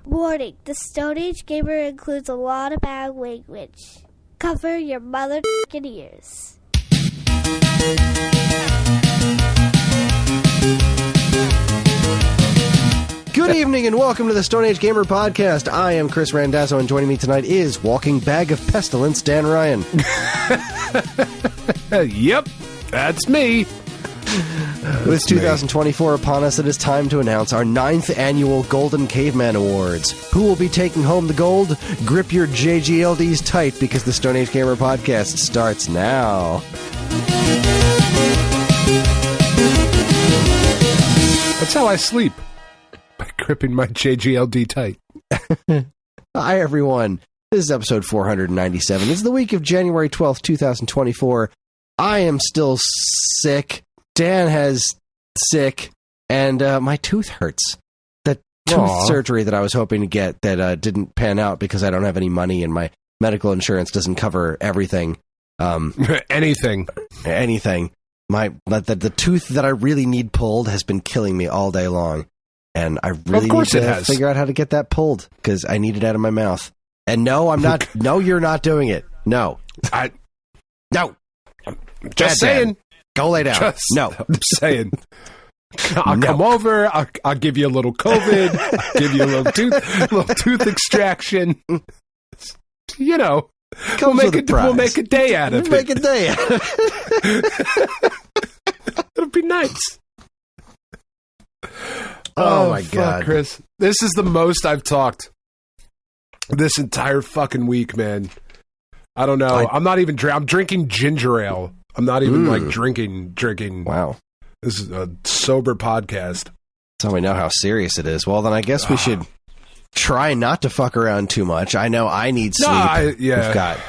Warning, the Stone Age Gamer includes a lot of bad language. Cover your mother***ing ears. Good evening and welcome to the Stone Age Gamer Podcast. I am Chris Randazzo and joining me tonight is Walking Bag of Pestilence, Dan Ryan. Yep, that's me. With 2024 upon us, it is time to announce our 9th annual Golden Caveman Awards. Who will be taking home the gold? Grip your JGLDs tight because the Stone Age Gamer Podcast starts now. That's how I sleep. By gripping my JGLD tight. Hi, everyone. This is episode 497. This is the week of January 12th, 2024. I am still sick. Dan has sick, and my tooth hurts. That tooth surgery that I was hoping to get that didn't pan out because I don't have any money and my medical insurance doesn't cover everything. Anything. The tooth that I really need pulled has been killing me all day long, and I really need to figure out how to get that pulled because I need it out of my mouth. And no, I'm not. No, you're not doing it. No. No. Just saying. Dan. Go lay down. No. I'm saying. I'll come over. I'll give you a little COVID. I'll give you a little tooth extraction. You know, we'll make a day out of it. Make a day out of it. It'll be nice. Oh my God, Chris! This is the most I've talked this entire fucking week, man. I don't know. I'm not even. I'm drinking ginger ale. I'm not even like drinking. Wow. This is a sober podcast. So we know how serious it is. Well, then I guess we should try not to fuck around too much. I know I need sleep. We've got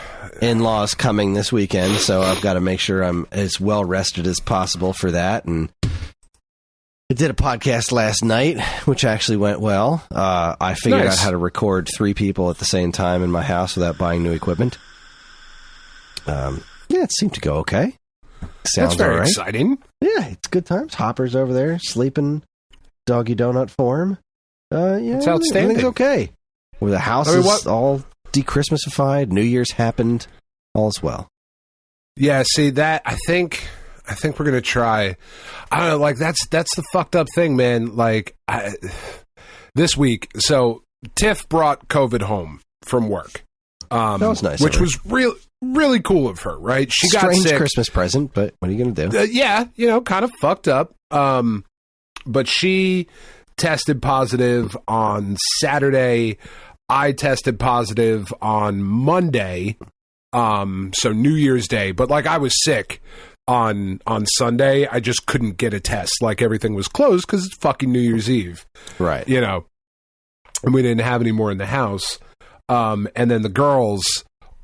in-laws coming this weekend, so I've got to make sure I'm as well rested as possible for that. And I did a podcast last night, which actually went well. I figured out how to record 3 people at the same time in my house without buying new equipment. Yeah, it seemed to go okay. Sounds That's very exciting. Yeah, it's good times. Hopper's over there sleeping doggy donut form. Yeah, it's outstanding. Everything's okay. Where the house is all de-Christmasified, New Year's happened, all's well. Yeah, see that I think we're gonna try. I don't know, like that's the fucked up thing, man. Like this week, so Tiff brought COVID home from work. That was nice, which was really cool of her, right? She got sick. Strange Christmas present, but what are you going to do? Yeah, kind of fucked up. But she tested positive on Saturday. I tested positive on Monday. So New Year's Day. But like I was sick on Sunday. I just couldn't get a test. Like everything was closed because it's fucking New Year's Eve. Right. And we didn't have any more in the house. And then the girls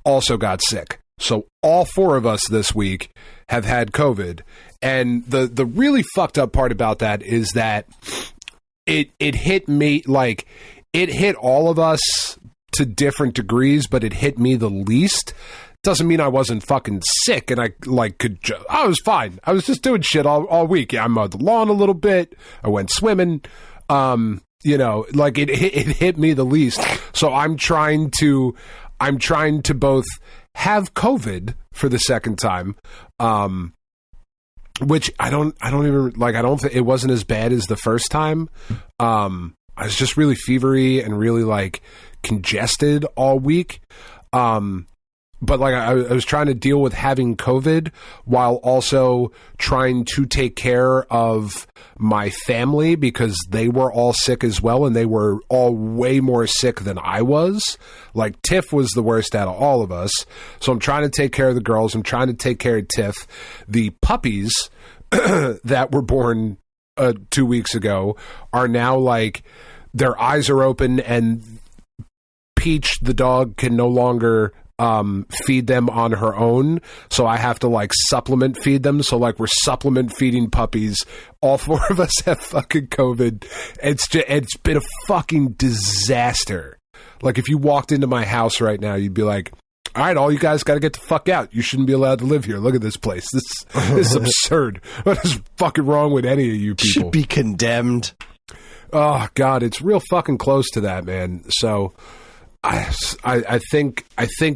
also got sick. So all 4 of us this week have had COVID. And the really fucked up part about that is that it hit me, like, it hit all of us to different degrees, but it hit me the least. Doesn't mean I wasn't fucking sick and I I was fine. I was just doing shit all week. Yeah, I mowed the lawn a little bit. I went swimming. Like it hit me the least. So I'm trying to both have COVID for the second time, which I don't think it wasn't as bad as the first time. I was just really fevery and really like congested all week. But like I was trying to deal with having COVID while also trying to take care of my family because they were all sick as well, and they were all way more sick than I was. Like Tiff was the worst out of all of us. So I'm trying to take care of the girls. I'm trying to take care of Tiff. The puppies that were born 2 weeks ago are now like their eyes are open, and Peach, the dog, can no longer feed them on her own, so I have to like supplement feed them. So like we're supplement feeding puppies. All 4 of us have fucking COVID. It's been a fucking disaster. Like if you walked into my house right now, you'd be like, all right, all you guys got to get the fuck out. You shouldn't be allowed to live here. Look at this place. This is absurd. What is fucking wrong with any of you people? Should be condemned. Oh God, it's real fucking close to that, man. So I think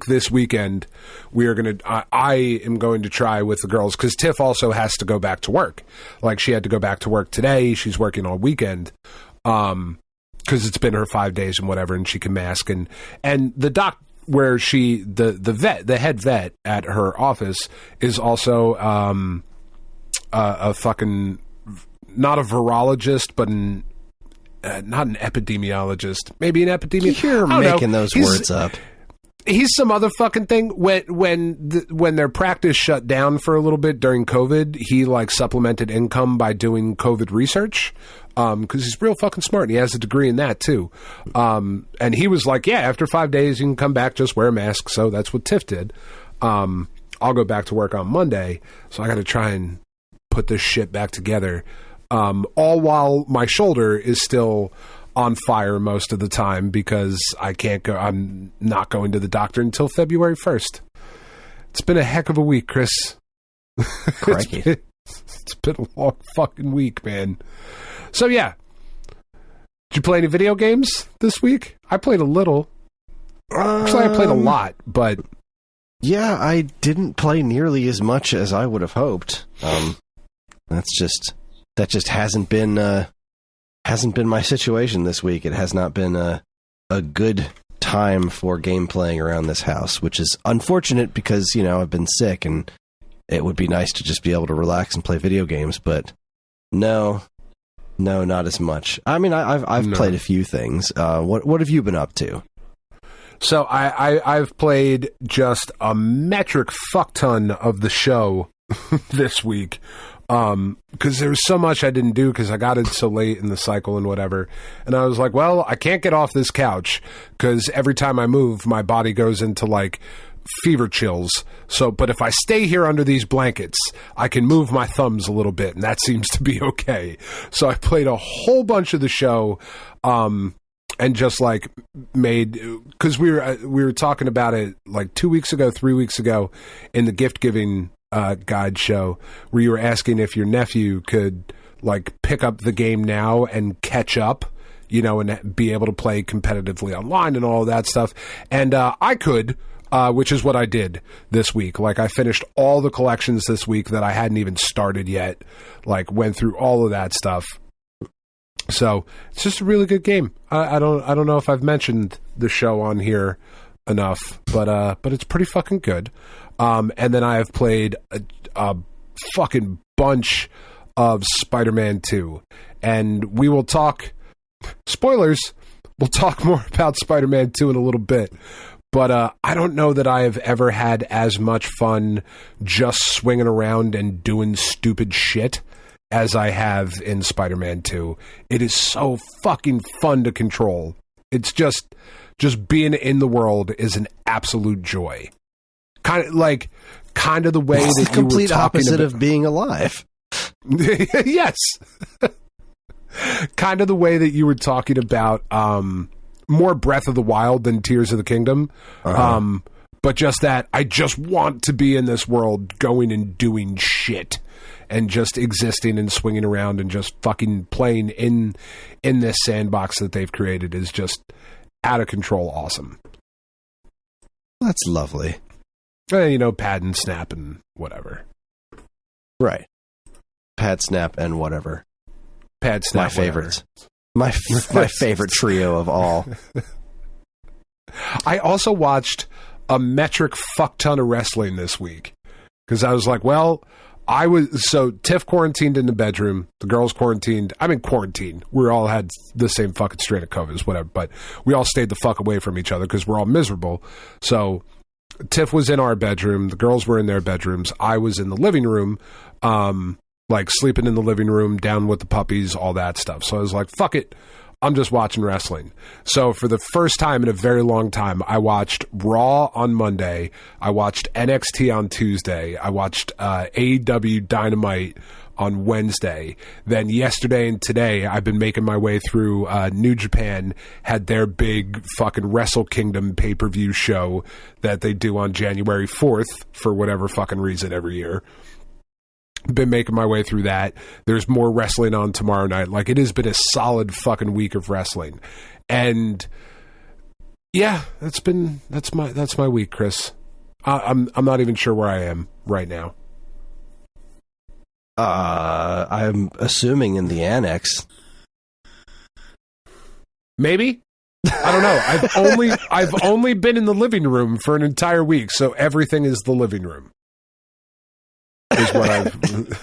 this weekend I am going to try with the girls, because Tiff also has to go back to work. Like, she had to go back to work today. She's working all weekend. Because it's been her 5 days and whatever, and she can mask, and the doc where the head vet at her office is also a fucking, not a virologist, but not an epidemiologist, maybe an epidemiologist. You're making those words up. He's some other fucking thing. When their practice shut down for a little bit during COVID, he like supplemented income by doing COVID research. Because he's real fucking smart, and he has a degree in that too. And he was like, yeah, after 5 days you can come back, just wear a mask. So that's what Tiff did. I'll go back to work on Monday, so I got to try and put this shit back together. All while my shoulder is still on fire most of the time, because I can't go. I'm not going to the doctor until February 1st. It's been a heck of a week, Chris. Crikey. It's been a long fucking week, man. So yeah, did you play any video games this week? I played a little. Actually, I played a lot, but yeah, I didn't play nearly as much as I would have hoped. That just hasn't been my situation this week. It has not been a good time for game playing around this house, which is unfortunate because, you know, I've been sick and it would be nice to just be able to relax and play video games, but no, not as much. I mean, I've played a few things. What have you been up to? So I've played just a metric fuck ton of the show this week. Because there was so much I didn't do because I got it so late in the cycle and whatever. And I was like, well, I can't get off this couch because every time I move, my body goes into like fever chills. So, but if I stay here under these blankets, I can move my thumbs a little bit, and that seems to be okay. So I played a whole bunch of the show, and just like made, because we were talking about it like 3 weeks ago in the gift giving guide show, where you were asking if your nephew could like pick up the game now and catch up, you know, and be able to play competitively online and all of that stuff. And I could. Which is what I did this week. Like, I finished all the collections this week that I hadn't even started yet. Like, went through all of that stuff. So it's just a really good game. I don't know if I've mentioned the show on here enough, but it's pretty fucking good. And then I have played a fucking bunch of Spider-Man 2, and we will talk. Spoilers. We'll talk more about Spider-Man 2 in a little bit. But I don't know that I have ever had as much fun just swinging around and doing stupid shit as I have in Spider-Man 2. It is so fucking fun to control. It's just being in the world is an absolute joy. Kind of the way it's that the you were complete talking opposite about, of being alive. Yes. Kind of the way that you were talking about more Breath of the Wild than Tears of the Kingdom. Uh-huh. But just that I just want to be in this world going and doing shit and just existing and swinging around and just fucking playing in this sandbox that they've created is just out of control awesome. That's lovely. And, you know, pad and snap and whatever. Right. Pad, snap, and whatever. Pad, snap, my favorites. My favorite trio of all. I also watched a metric fuck ton of wrestling this week because I was like, well, so Tiff quarantined in the bedroom, the girls quarantined. I'm in quarantine. We all had the same fucking strain of COVID, whatever, but we all stayed the fuck away from each other because we're all miserable. So Tiff was in our bedroom, the girls were in their bedrooms, I was in the living room, like sleeping in the living room, down with the puppies, all that stuff. So I was like, fuck it, I'm just watching wrestling. So for the first time in a very long time, I watched Raw on Monday, I watched NXT on Tuesday, I watched AEW Dynamite on Wednesday. Then yesterday and today, I've been making my way through New Japan, had their big fucking Wrestle Kingdom pay-per-view show that they do on January 4th for whatever fucking reason every year. Been making my way through that. There's more wrestling on tomorrow night. Like, it has been a solid fucking week of wrestling. And yeah, that's my week, Chris. I'm not even sure where I am right now. I'm assuming in the annex. Maybe. I don't know. I've only been in the living room for an entire week, so everything is the living room. Is what I've.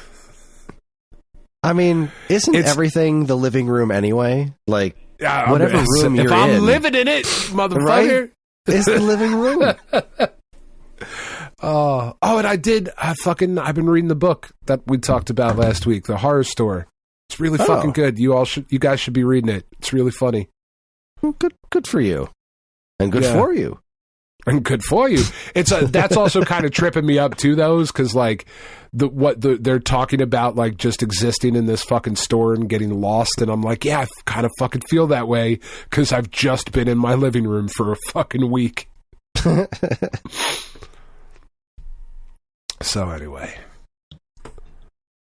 I mean, isn't everything the living room anyway? Like, whatever room you're in. If I'm living in it, motherfucker. Right? It's the living room. And I've been reading the book that we talked about last week, The Horror Store. It's really fucking good. You guys should be reading it. It's really funny. Good for you. And good for you. And good for you. That's also kind of tripping me up too, though, because like they're talking about like just existing in this fucking store and getting lost, and I'm like, yeah, I kind of fucking feel that way because I've just been in my living room for a fucking week. So anyway,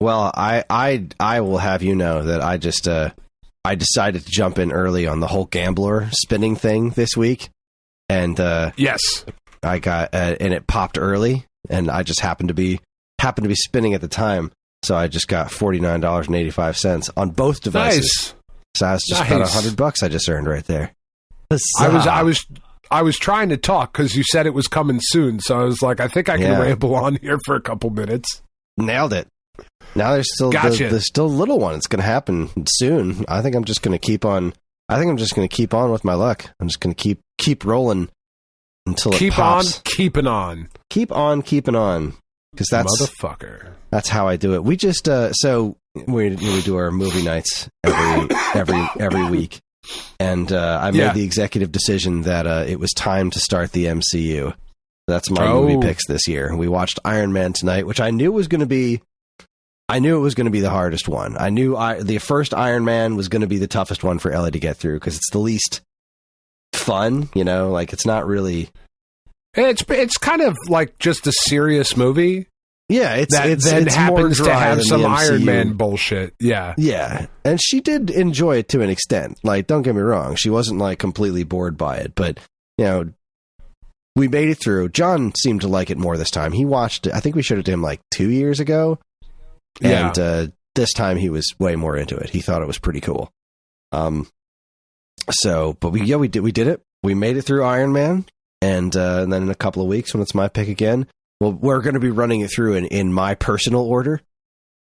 well, I will have you know that I just I decided to jump in early on the whole gambler spinning thing this week. And yes, I got and it popped early, and I just happened to be spinning at the time, so I just got $49.85 on both devices. Nice. So that's just about $100 I just earned right there. I was trying to talk because you said it was coming soon, so I was like, I think I can ramble on here for a couple minutes. Nailed it. Now there's still there's still a little one. It's going to happen soon. I think I'm just going to keep on. I think I'm just going to keep on with my luck. I'm just going to keep rolling until it pops. Keep on. Keep on keeping on. Because motherfucker. That's how I do it. We just so we do our movie nights every week, and I made the executive decision that it was time to start the MCU. That's my movie picks this year. We watched Iron Man tonight, which I knew it was going to be the hardest one. I knew the first Iron Man was going to be the toughest one for Ellie to get through because it's the least fun, like it's not really. It's kind of like just a serious movie. Yeah, it's happens to have some Iron Man bullshit. Yeah, yeah, and she did enjoy it to an extent. Like, don't get me wrong, she wasn't like completely bored by it, but we made it through. John seemed to like it more this time. He watched it. I think we showed it to him like 2 years ago. And this time he was way more into it. He thought it was pretty cool. But we did it. We made it through Iron Man, and then in a couple of weeks when it's my pick again, well, we're going to be running it through in my personal order.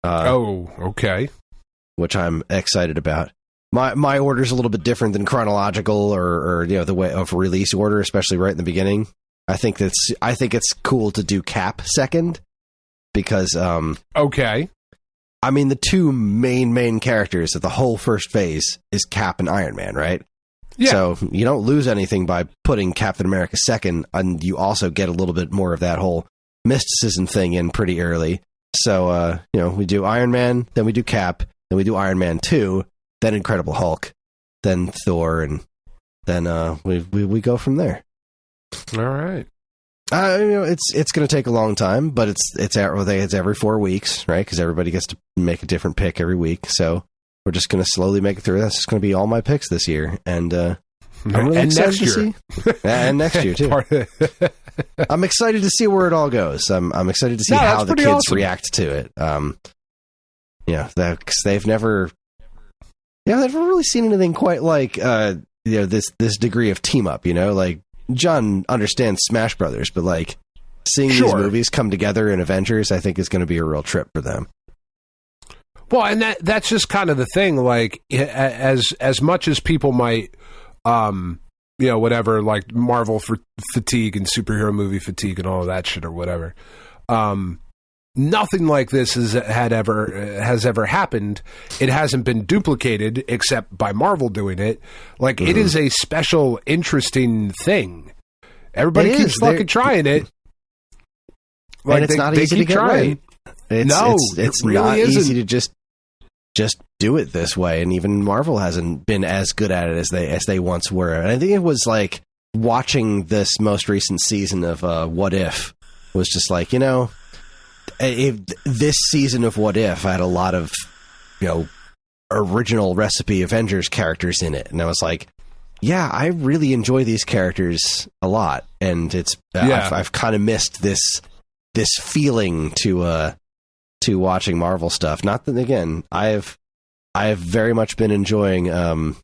Okay. Which I'm excited about. My order is a little bit different than chronological or the way of release order, especially right in the beginning. I think it's cool to do Cap second because okay. I mean, the two main characters of the whole first phase is Cap and Iron Man, right? Yeah. So you don't lose anything by putting Captain America second, and you also get a little bit more of that whole mysticism thing in pretty early. So, we do Iron Man, then we do Cap, then we do Iron Man 2, then Incredible Hulk, then Thor, and then we go from there. All right. It's going to take a long time, but it's every 4 weeks, right? Because everybody gets to make a different pick every week. So we're just going to slowly make it through. That's just going to be all my picks this year, and I'm really excited to see. And next year too. I'm excited to see where it all goes. I'm excited to see how the kids react to it. Because they've never really seen anything quite like this degree of team up. Like. John understands Smash Brothers, but like seeing these movies come together in Avengers, I think is going to be a real trip for them. Well, and that's just kind of the thing. Like, as much as people might, whatever, like Marvel fatigue and superhero movie fatigue and all of that shit or whatever. Nothing like this has ever happened. It hasn't been duplicated except by Marvel doing it. Like, it is a special, interesting thing. Everybody keeps fucking trying it. Like, and it's not easy to get right. It's really not easy to just do it this way. And even Marvel hasn't been as good at it as they once were. And I think it was like watching this most recent season of What If was just like, this season of What If had a lot of, original recipe Avengers characters in it, and I was like, yeah, I really enjoy these characters a lot, and it's I've kind of missed this feeling to watching Marvel stuff. Not that, again, I have very much been enjoying the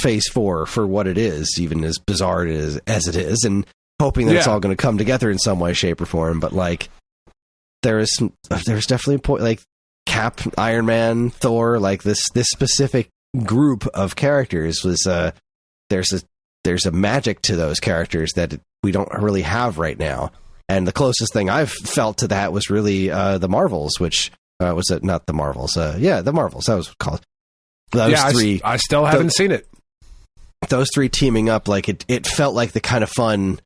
Phase 4 for what it is, even as bizarre as it is, and hoping that it's all going to come together in some way, shape, or form. But like, there's definitely a point, like Cap, Iron Man, Thor, like this specific group of characters was there's a magic to those characters that we don't really have right now. And the closest thing I've felt to that was really the Marvels, which was it not the Marvels? The Marvels. That was called. Those three. I still haven't seen it. Those three teaming up, like it felt like the kind of fun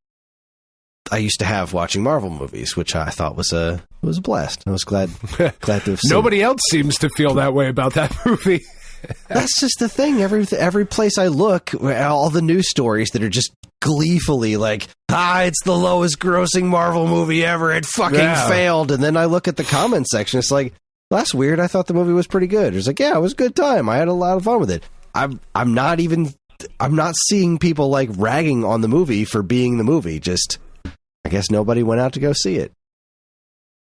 I used to have watching Marvel movies, which I thought was a blast. I was glad to have seen. Nobody else seems to feel that way about that movie. That's just the thing. Every place I look, all the news stories that are just gleefully like, it's the lowest grossing Marvel movie ever. It fucking failed. And then I look at the comments section. It's like, well, that's weird. I thought the movie was pretty good. It's like, yeah, it was a good time. I had a lot of fun with it. I'm not seeing people like ragging on the movie for being the movie. Just, I guess nobody went out to go see it.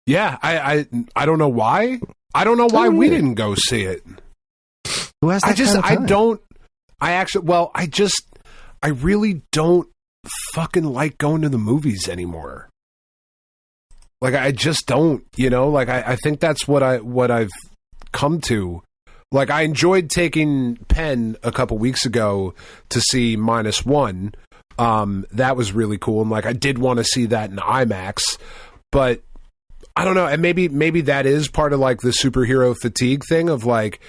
Yeah, I don't know why. I don't know why we didn't go see it. Who has that kind of time? I really don't fucking like going to the movies anymore. Like, I just don't, like, I think that's what I've come to. Like, I enjoyed taking Penn a couple weeks ago to see -1. That was really cool. And like, I did want to see that in IMAX, but I don't know. And maybe that is part of like the superhero fatigue thing of like,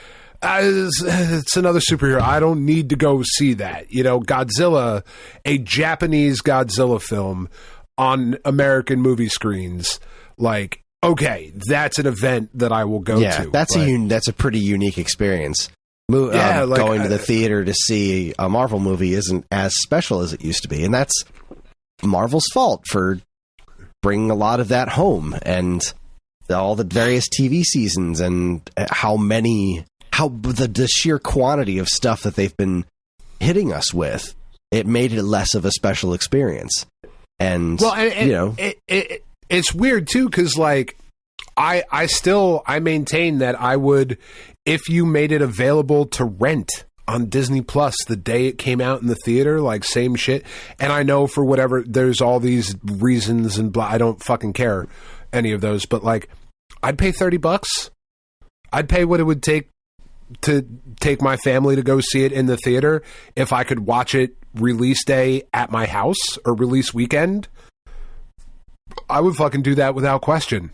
it's another superhero. I don't need to go see that. Godzilla, a Japanese Godzilla film on American movie screens. Like, okay, that's an event that I will go to. That's a pretty unique experience. Going to the theater to see a Marvel movie isn't as special as it used to be, and that's Marvel's fault for bringing a lot of that home, and all the various TV seasons, and the sheer quantity of stuff that they've been hitting us with. It made it less of a special experience, and it's weird too, because like I maintain that I would, if you made it available to rent on Disney Plus the day it came out in the theater, like same shit. And I know for whatever, there's all these reasons and blah, I don't fucking care any of those, but like, I'd pay $30. I'd pay what it would take to take my family to go see it in the theater if I could watch it release day at my house or release weekend. I would fucking do that without question.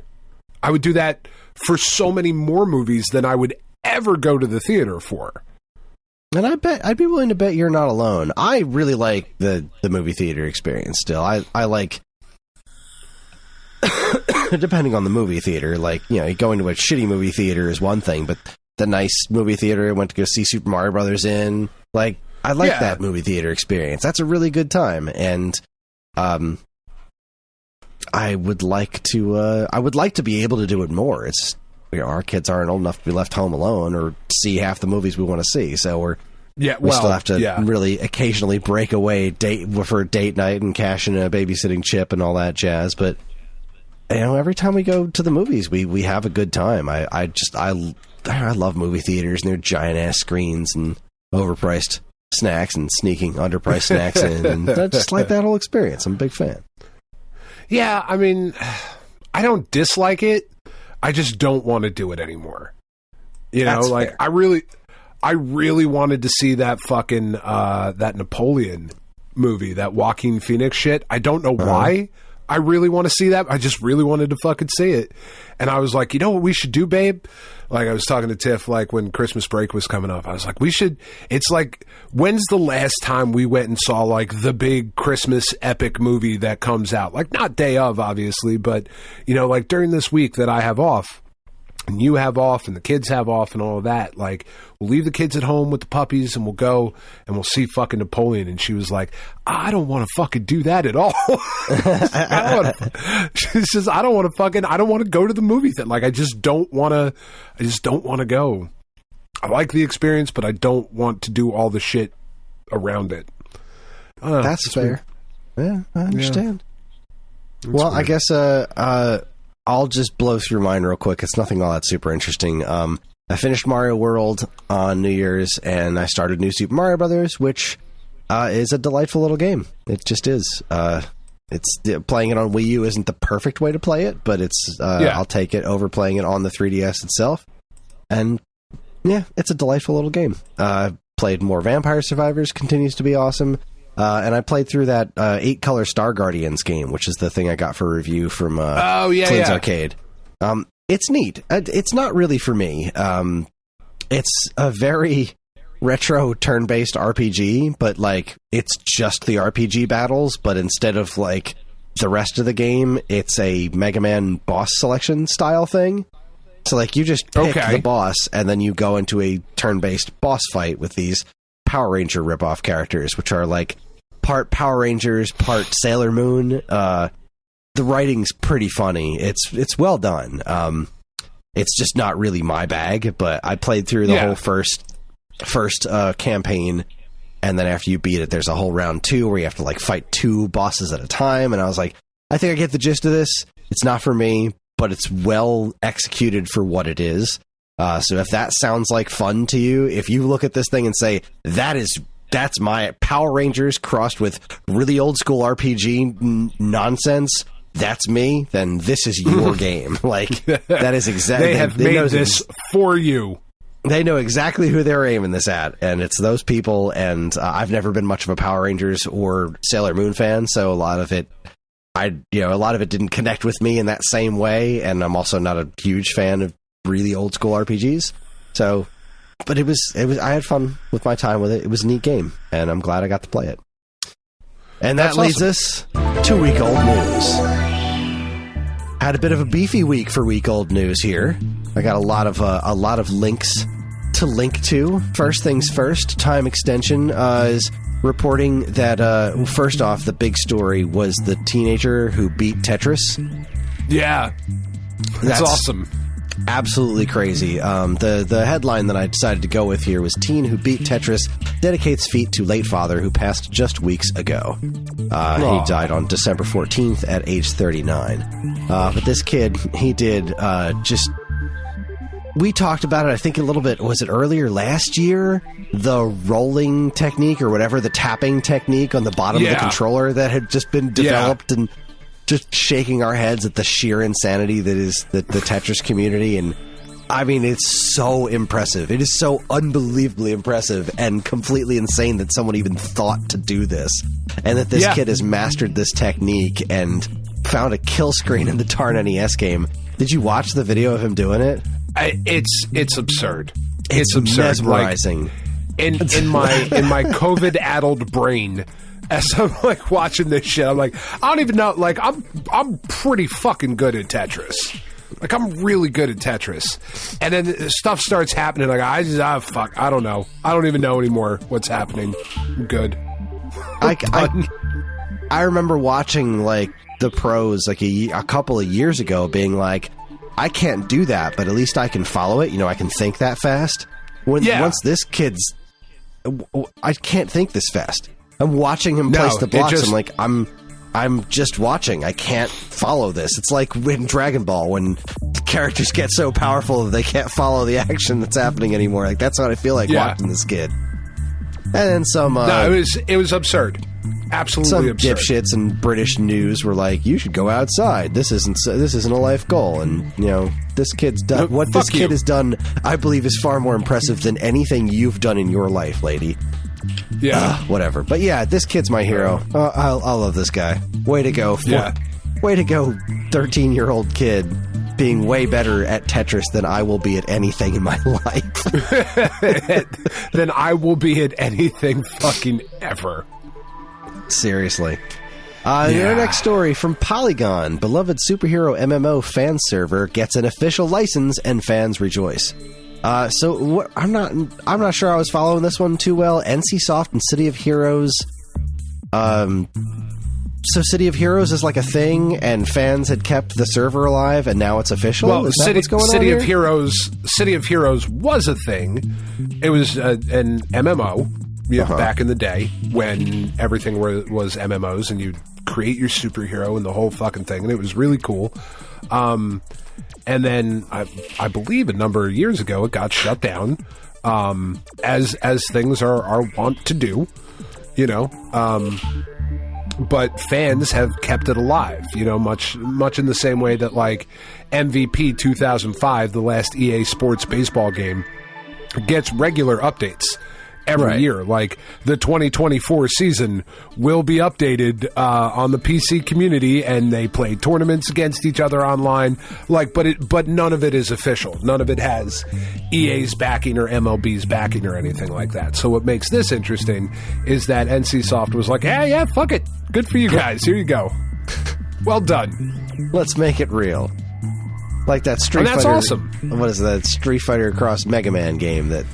I would do that for so many more movies than I would ever go to the theater for. And I'd be willing to bet you're not alone. I really like the movie theater experience still. I like, depending on the movie theater, like, going to a shitty movie theater is one thing, but the nice movie theater I went to go see Super Mario Brothers in, like, I like that movie theater experience. That's a really good time. And I would like to be able to do it more. It's, our kids aren't old enough to be left home alone or see half the movies we want to see. So we still have to really occasionally break away for date night and cash in a babysitting chip and all that jazz. But every time we go to the movies, we have a good time. I love movie theaters and their giant ass screens and overpriced snacks and sneaking underpriced snacks in, and I just like that whole experience. I'm a big fan. Yeah, I mean, I don't dislike it. I just don't want to do it anymore. That's fair. I really wanted to see that fucking that Napoleon movie, that Joaquin Phoenix shit. I don't know why I really want to see that. I just really wanted to fucking see it. And I was like, you know what we should do, babe? Like, I was talking to Tiff, like, when Christmas break was coming up. I was like, it's like, when's the last time we went and saw, like, the big Christmas epic movie that comes out? Like, not day of, obviously, but, like, during this week that I have off. and you have off and the kids have off and all of that, like, we'll leave the kids at home with the puppies and we'll go and we'll see fucking Napoleon. And she was like, I don't want to fucking do that at all. She says, I don't want to go to the movie thing. Like, I just don't want to go. I like the experience, but I don't want to do all the shit around it. That's fair. Yeah, I understand. Yeah. Well, weird. I guess I'll just blow through mine real quick. It's nothing all that super interesting. I finished Mario World on New Year's, and I started New Super Mario Brothers, which is a delightful little game. It just is. Playing it on Wii U isn't the perfect way to play it, but I'll take it over playing it on the 3DS itself. And yeah, it's a delightful little game. Played more Vampire Survivors, continues to be awesome. And I played through that 8-color Star Guardians game, which is the thing I got for review from Flynn's Arcade. It's neat. It's not really for me. It's a very retro turn-based RPG, but like it's just the RPG battles, but instead of like the rest of the game, it's a Mega Man boss selection style thing. So like you just pick the boss, and then you go into a turn-based boss fight with these Power Ranger ripoff characters, which are like part Power Rangers, part Sailor Moon. The writing's pretty funny. It's well done. It's just not really my bag, but I played through the whole first campaign, and then after you beat it, there's a whole round 2 where you have to like fight 2 bosses at a time, and I was like, I think I get the gist of this. It's not for me, but it's well executed for what it is. So if that sounds like fun to you, if you look at this thing and say, that's my Power Rangers crossed with really old school RPG nonsense, that's me, then this is your game. Like, that is exactly... They have made this for you. They know exactly who they're aiming this at, and it's those people, and I've never been much of a Power Rangers or Sailor Moon fan, so a lot of it didn't connect with me in that same way, and I'm also not a huge fan of really old school RPGs. So, but it was I had fun with my time with it. It was a neat game, and I'm glad I got to play it. And that leads us to week old news. Had a bit of a beefy week for week old news here. I got a lot of links to link to. First things first, Time Extension is reporting that first off, the big story was the teenager who beat Tetris. Yeah, that's awesome. Absolutely crazy. The headline that I decided to go with here was Teen Who Beat Tetris Dedicates Feat to Late Father Who Passed Just Weeks Ago. He died on December 14th at age 39. But this kid, he did we talked about it, I think a little bit, was it earlier last year? The rolling technique or whatever, the tapping technique on the bottom of the controller that had just been developed and just shaking our heads at the sheer insanity that is the Tetris community. And I mean, it's so impressive. It is so unbelievably impressive and completely insane that someone even thought to do this, and that this kid has mastered this technique and found a kill screen in the darn NES game. Did you watch the video of him doing it? It's absurd. It's absurd. Mesmerizing. Like, in my COVID-addled brain, as I'm like watching this shit, I'm like, I don't even know. Like, I'm pretty fucking good at Tetris. Like, I'm really good at Tetris. And then stuff starts happening. Like, fuck, I don't know. I don't even know anymore what's happening. I'm good. I remember watching like the pros like a couple of years ago, being like, I can't do that, but at least I can follow it. You know, I can think that fast. Once this kid's, I can't think this fast. I'm watching him place the blocks. I'm like, I'm just watching. I can't follow this. It's like in Dragon Ball when characters get so powerful that they can't follow the action that's happening anymore. Like, that's what I feel like watching this kid. And then some... it was absurd. Absolutely absurd. Some dipshits in British news were like, you should go outside. This isn't a life goal. And, you know, this kid's done... What this kid has done, I believe, is far more impressive than anything you've done in your life, lady. Yeah. Whatever. But yeah, this kid's my hero. I love this guy. Way to go. Way to go, 13-year-old kid being way better at Tetris than I will be at anything in my life. Than I will be at anything fucking ever. Seriously. Our next story from Polygon. Beloved superhero MMO fan server gets an official license and fans rejoice. I'm not sure I was following this one too well. NCSoft and City of Heroes. So City of Heroes is like a thing, and fans had kept the server alive, and now it's official. Well, City of Heroes was a thing. It was an MMO back in the day when everything was MMOs, and you'd create your superhero and the whole fucking thing, and it was really cool. And then I believe a number of years ago it got shut down, as things are wont to do, but fans have kept it alive, much in the same way that like MVP 2005, the last EA Sports baseball game, gets regular updates every year. Like the 2024 season will be updated on the PC community, and they play tournaments against each other online. But none of it is official. None of it has EA's backing or MLB's backing or anything like that. So what makes this interesting is that NCSoft was like, yeah, fuck it, good for you guys. Here you go. Well done. Let's make it real. Like that Street Fighter. That's awesome. What is that Street Fighter Cross Mega Man game that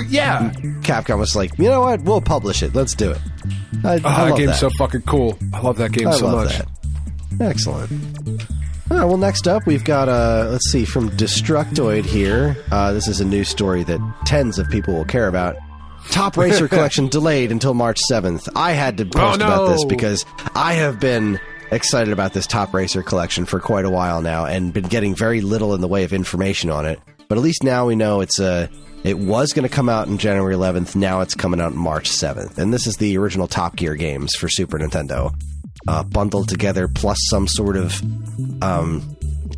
yeah. Capcom was like, you know what? We'll publish it. Let's do it. I love game's that. so fucking cool. I love that game so much. That. Excellent. All right, well, next up, we've got, let's see, from Destructoid here. This is a news story that tens of people will care about. Top Racer Collection delayed until March 7th. I had to post about this because I have been excited about this Top Racer collection for quite a while now and been getting very little in the way of information on it. But at least now we know it was going to come out on January 11th. Now it's coming out on March 7th. And this is the original Top Gear games for Super Nintendo, bundled together, plus some sort of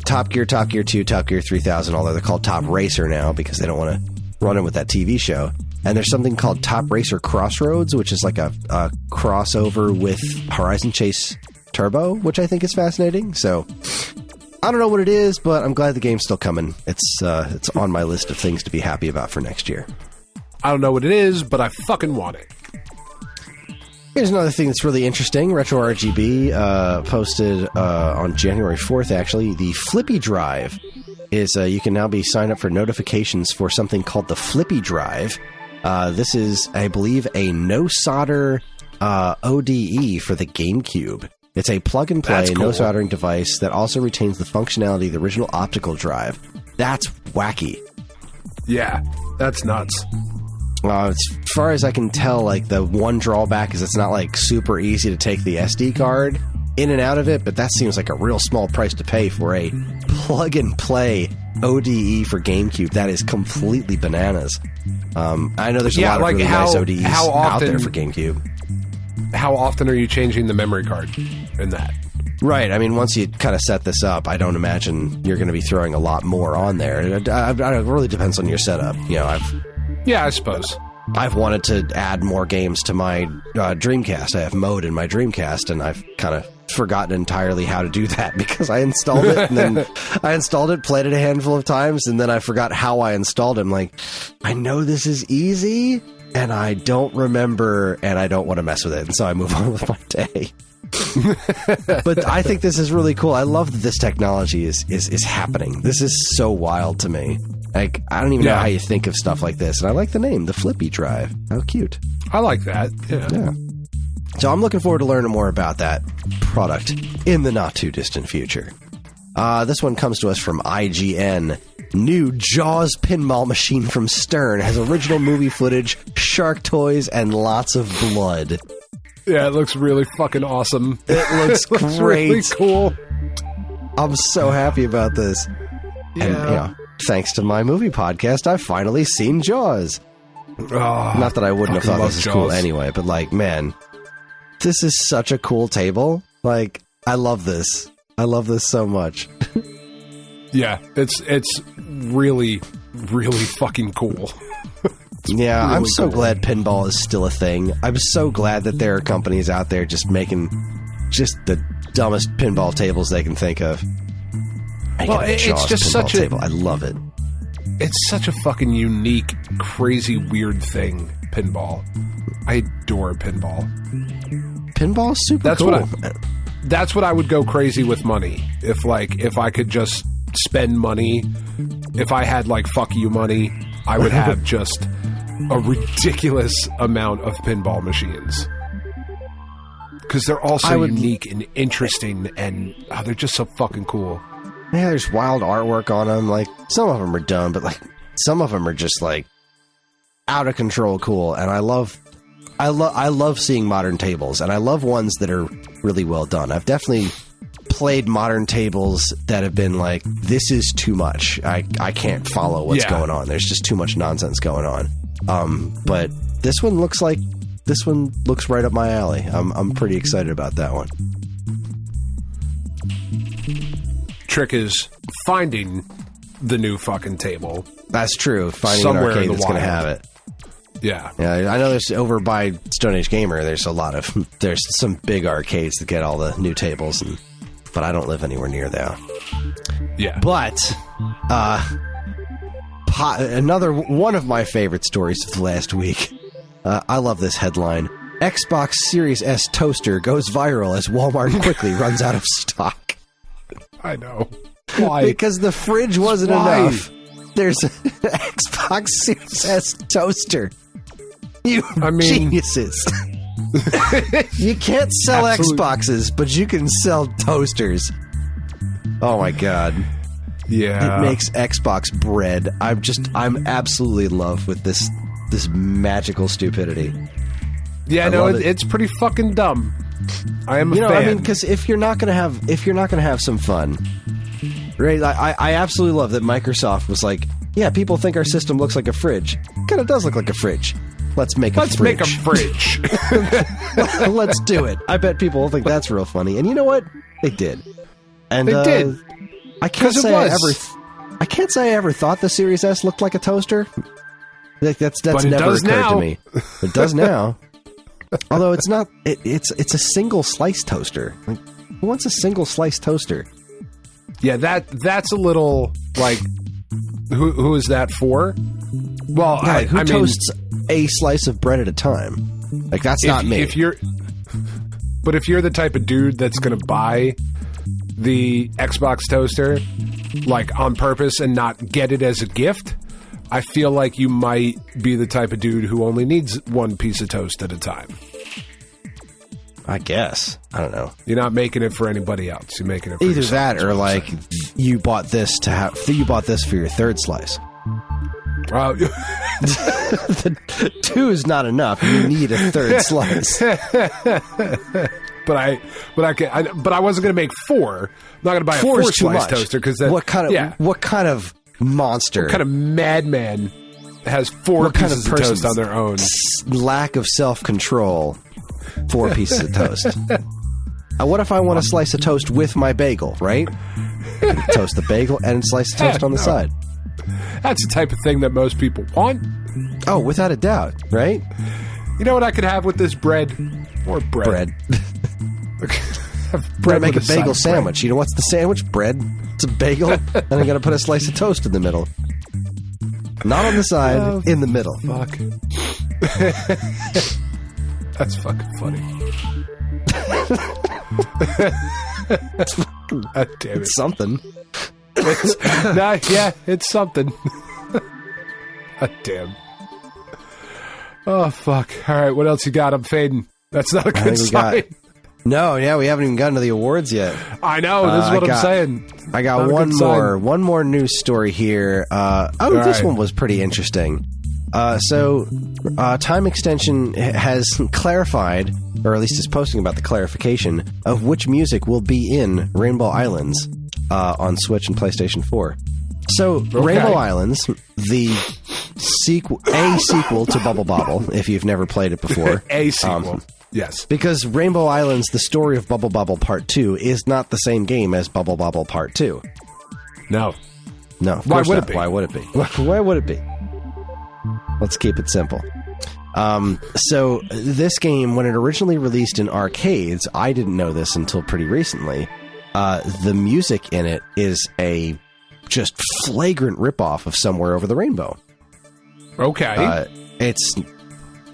Top Gear 2, Top Gear 3000, although they're called Top Racer now because they don't want to run in with that TV show. And there's something called Top Racer Crossroads, which is like a crossover with Horizon Chase Turbo, which I think is fascinating. So I don't know what it is, but I'm glad the game's still coming. It's on my list of things to be happy about for next year. I don't know what it is, but I fucking want it. Here's another thing that's really interesting. Retro RGB posted on January 4th, actually. The Flippy Drive is you can now be signed up for notifications for something called the Flippy Drive. This is, I believe, a no-solder ODE for the GameCube. It's a plug-and-play, cool, no-soldering device that also retains the functionality of the original optical drive. That's wacky. Yeah, that's nuts. As far as I can tell, like, the one drawback is it's not, like, super easy to take the SD card in and out of it, but that seems like a real small price to pay for a plug-and-play ODE for GameCube. That is completely bananas. I know there's a lot of really nice ODEs out there for GameCube. How often are you changing the memory card in that? Right. I mean, once you kind of set this up, I don't imagine you're going to be throwing a lot more on there. It really depends on your setup. I suppose. I've wanted to add more games to my Dreamcast. I have mode in my Dreamcast, and I've kind of forgotten entirely how to do that because I installed it, and then I installed it, played it a handful of times, and then I forgot how I installed it. I'm like, I know this is easy, and I don't remember, and I don't want to mess with it, and so I move on with my day. But I think this is really cool. I love that this technology is happening. This is so wild to me. Like, I don't even know how you think of stuff like this, and I like the name, the Flippy Drive. How cute. I like that. Yeah. So I'm looking forward to learning more about that product in the not-too-distant future. This one comes to us from IGN. New Jaws pinball machine from Stern has original movie footage, shark toys, and lots of blood. Yeah, it looks really fucking awesome. It looks great. Really cool. I'm so happy about this. Yeah. And, thanks to my movie podcast, I've finally seen Jaws. Not that I wouldn't have thought this is cool anyway, but, like, man, this is such a cool table. Like, I love this. I love this so much. Yeah, it's really, really fucking cool. Yeah, really I'm so cool. glad pinball is still a thing. I'm so glad that there are companies out there just making just the dumbest pinball tables they can think of. Well, it's just such a... table. I love it. It's such a fucking unique, crazy, weird thing, pinball. I adore pinball. Pinball is super cool. That's what I would go crazy with money. If I could just spend money, if I had like fuck you money, I would have just a ridiculous amount of pinball machines. Because they're all so unique and interesting, and they're just so fucking cool. Yeah, there's wild artwork on them. Like, some of them are dumb, but like some of them are just like out of control cool. And I love seeing modern tables, and I love ones that are really well done. I've definitely played modern tables that have been like, this is too much. I can't follow what's going on. There's just too much nonsense going on. But this one looks right up my alley. I'm pretty excited about that one. Trick is finding the new fucking table. That's true. Finding an arcade that's going to have it. Yeah. I know there's over by Stone Age Gamer. There's some big arcades that get all the new tables, but I don't live anywhere near there. Yeah. But another one of my favorite stories of the last week. I love this headline. Xbox Series S toaster goes viral as Walmart quickly runs out of stock. I know. Why? Because the fridge wasn't enough. There's an Xbox Series S toaster. Geniuses. You can't sell Xboxes, but you can sell toasters. Oh my god. Yeah. It makes Xbox bread. I'm absolutely in love with this magical stupidity. Yeah, it's pretty fucking dumb. I am a fan. I mean, because if you're not gonna have some fun, right? I absolutely love that Microsoft was like, yeah, people think our system looks like a fridge. Kind of does look like a fridge. Let's make a fridge. Let's do it. I bet people will think that's real funny. And you know what? They did. And they did. I can't say I ever thought the Series S looked like a toaster. That's never occurred to me. It does now. Although it's not. It's a single slice toaster. Like, who wants a single slice toaster? Yeah, that's a little like. Who is that for? Well, who toasts a slice of bread at a time? Like, that's not me. If you're the type of dude that's going to buy the Xbox toaster, like, on purpose and not get it as a gift, I feel like you might be the type of dude who only needs one piece of toast at a time. I guess. I don't know. You're not making it for anybody else. You're making it for either yourself, that or like you bought this for your third slice. Two is not enough. You need a third slice. But I wasn't going to make four. I'm not going to buy a four-slice toaster because what kind of monster? What kind of madman has four pieces of toast on their own? Lack of self-control. 4 pieces of toast. What if I want to slice a toast with my bagel, right? Toast the bagel and slice the toast on the side. That's the type of thing that most people want. Oh, without a doubt, right? You know what I could have with this bread? More bread. Bread. Make a bagel sandwich. You know what's the sandwich? Bread. It's a bagel, and I'm going to put a slice of toast in the middle. Not on the side, in the middle. Fuck. That's fucking funny. God damn it. It's something. It's something. God damn. Oh, fuck. All right, what else you got? I'm fading. That's not a good sign. No, yeah, we haven't even gotten to the awards yet. I know, this is what I'm saying. I got one more news story here. This one was pretty interesting. So Time Extension has clarified, or at least is posting about the clarification of which music will be in Rainbow Islands on Switch and PlayStation 4. So, Rainbow Islands, the sequel to Bubble Bobble, if you've never played it before. A sequel. Yes. Because Rainbow Islands, the story of Bubble Bobble Part 2, is not the same game as Bubble Bobble Part 2. No. No, of course not. Why would it be? Why would it be? Let's keep it simple. So this game, when it originally released in arcades, I didn't know this until pretty recently. The music in it is a just flagrant ripoff of Somewhere Over the Rainbow. Okay. It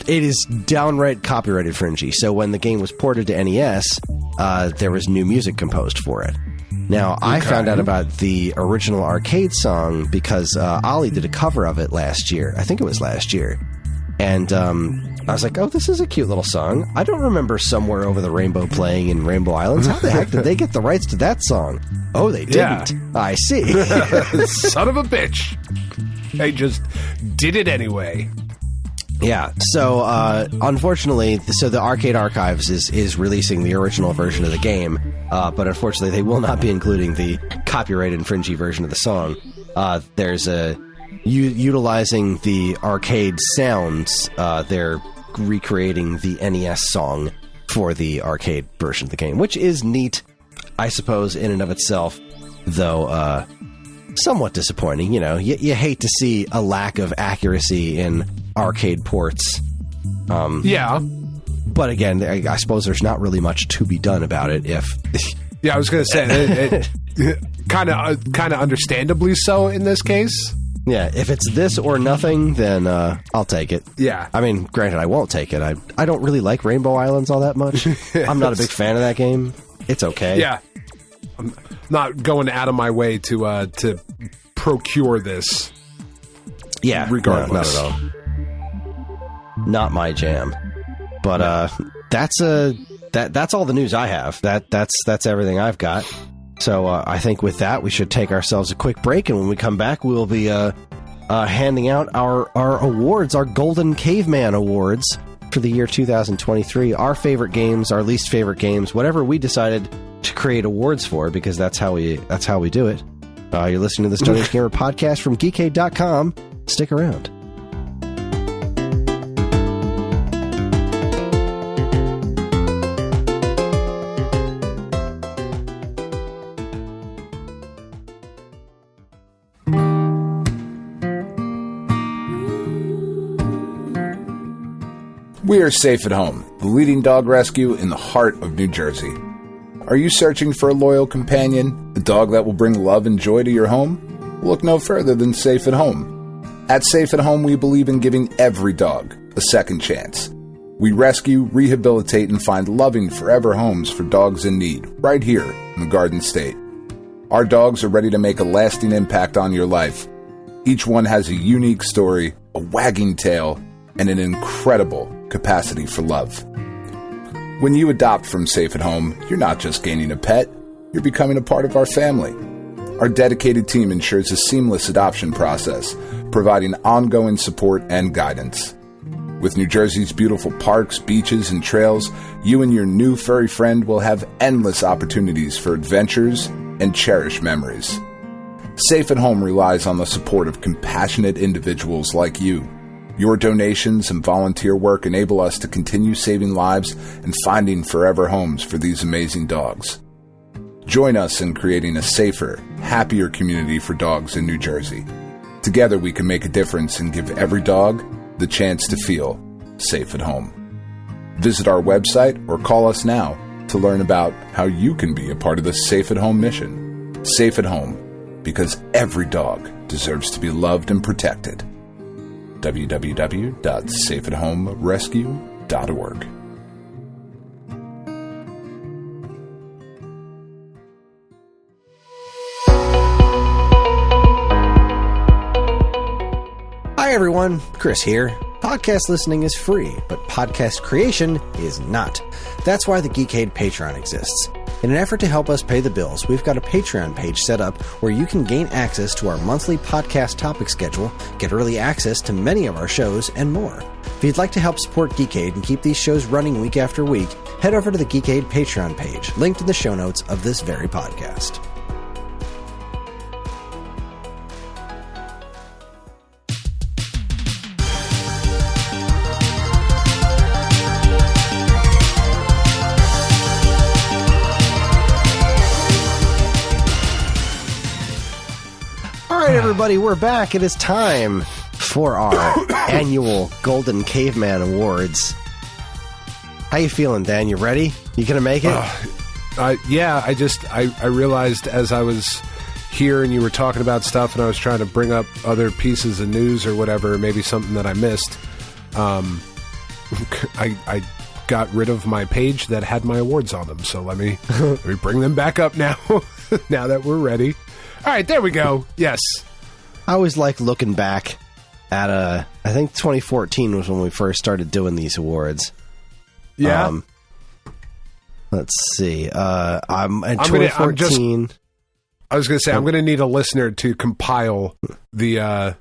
is downright copyright infringing. So when the game was ported to NES, there was new music composed for it. Now, I found out about the original arcade song because Ollie did a cover of it last year. I think it was last year. And I was like, oh, this is a cute little song. I don't remember Somewhere Over the Rainbow playing in Rainbow Islands. How the heck did they get the rights to that song? Oh, they didn't. Yeah. I see. Son of a bitch. They just did it anyway. Yeah, so unfortunately, the Arcade Archives is releasing the original version of the game, but unfortunately they will not be including the copyright infringing version of the song. There's utilizing the arcade sounds, they're recreating the NES song for the arcade version of the game, which is neat, I suppose, in and of itself, though somewhat disappointing. You know, you hate to see a lack of accuracy in arcade ports. Yeah. But again, I suppose there's not really much to be done about it if... Yeah, I was going to say, it kind of understandably so in this case. Yeah, if it's this or nothing, then I'll take it. Yeah. I mean, granted, I won't take it. I don't really like Rainbow Islands all that much. I'm not a big fan of that game. It's okay. Yeah. I'm not going out of my way to procure this. Yeah, regardless. No, not at all. Not my jam. But that's all the news I have. That's everything I've got. So I think with that, we should take ourselves a quick break, and when we come back, we'll be handing out our awards, our Golden Caveman Awards for the year 2023. Our favorite games, our least favorite games, whatever we decided to create awards for, because that's how we do it. You're listening to the Stone Age Gamer podcast from Geekade.com. Stick around. We are Safe at Home, the leading dog rescue in the heart of New Jersey. Are you searching for a loyal companion, a dog that will bring love and joy to your home? Look no further than Safe at Home. At Safe at Home, we believe in giving every dog a second chance. We rescue, rehabilitate, and find loving forever homes for dogs in need, right here in the Garden State. Our dogs are ready to make a lasting impact on your life. Each one has a unique story, a wagging tail, and an incredible capacity for love. When you adopt from Safe at Home, you're not just gaining a pet, you're becoming a part of our family. Our dedicated team ensures a seamless adoption process, providing ongoing support and guidance. With New Jersey's beautiful parks, beaches, and trails, you and your new furry friend will have endless opportunities for adventures and cherished memories. Safe at Home relies on the support of compassionate individuals like you. Your donations and volunteer work enable us to continue saving lives and finding forever homes for these amazing dogs. Join us in creating a safer, happier community for dogs in New Jersey. Together we can make a difference and give every dog the chance to feel safe at home. Visit our website or call us now to learn about how you can be a part of the Safe at Home mission. Safe at Home, because every dog deserves to be loved and protected. www.safeathomerescue.org. Hi everyone, Chris here. Podcast listening is free, but podcast creation is not. That's why the Geekade Patreon exists. In an effort to help us pay the bills, we've got a Patreon page set up where you can gain access to our monthly podcast topic schedule, get early access to many of our shows, and more. If you'd like to help support Geekade and keep these shows running week after week, head over to the Geekade Patreon page, linked in the show notes of this very podcast. Everybody, we're back. It is time for our annual Golden Caveman Awards. How you feeling, Dan? You ready? You gonna make it? Yeah, I realized as I was here and you were talking about stuff and I was trying to bring up other pieces of news or whatever, maybe something that I missed, I got rid of my page that had my awards on them. So let me bring them back up now, now that we're ready. All right, there we go. Yes. I always like looking back at I think 2014 was when we first started doing these awards. Yeah. Let's see. I'm in 2014. I was going to say, I'm going to need a listener to compile the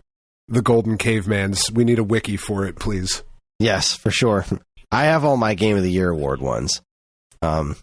Golden Cavemans. We need a wiki for it, please. Yes, for sure. I have all my Game of the Year award ones. Let's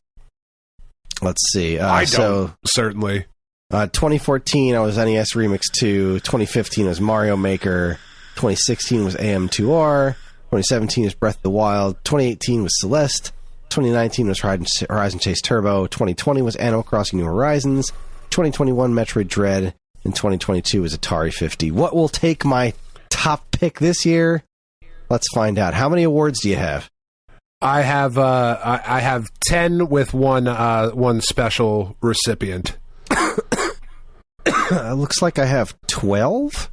see. I don't, certainly. 2014, I was NES Remix 2. 2015 was Mario Maker. 2016 was AM2R. 2017 was Breath of the Wild. 2018 was Celeste. 2019 was Horizon Chase Turbo. 2020 was Animal Crossing New Horizons. 2021 Metroid Dread. And 2022 was Atari 50. What will take my top pick this year? Let's find out. How many awards do you have? I have 10 with one special recipient. It looks like I have 12.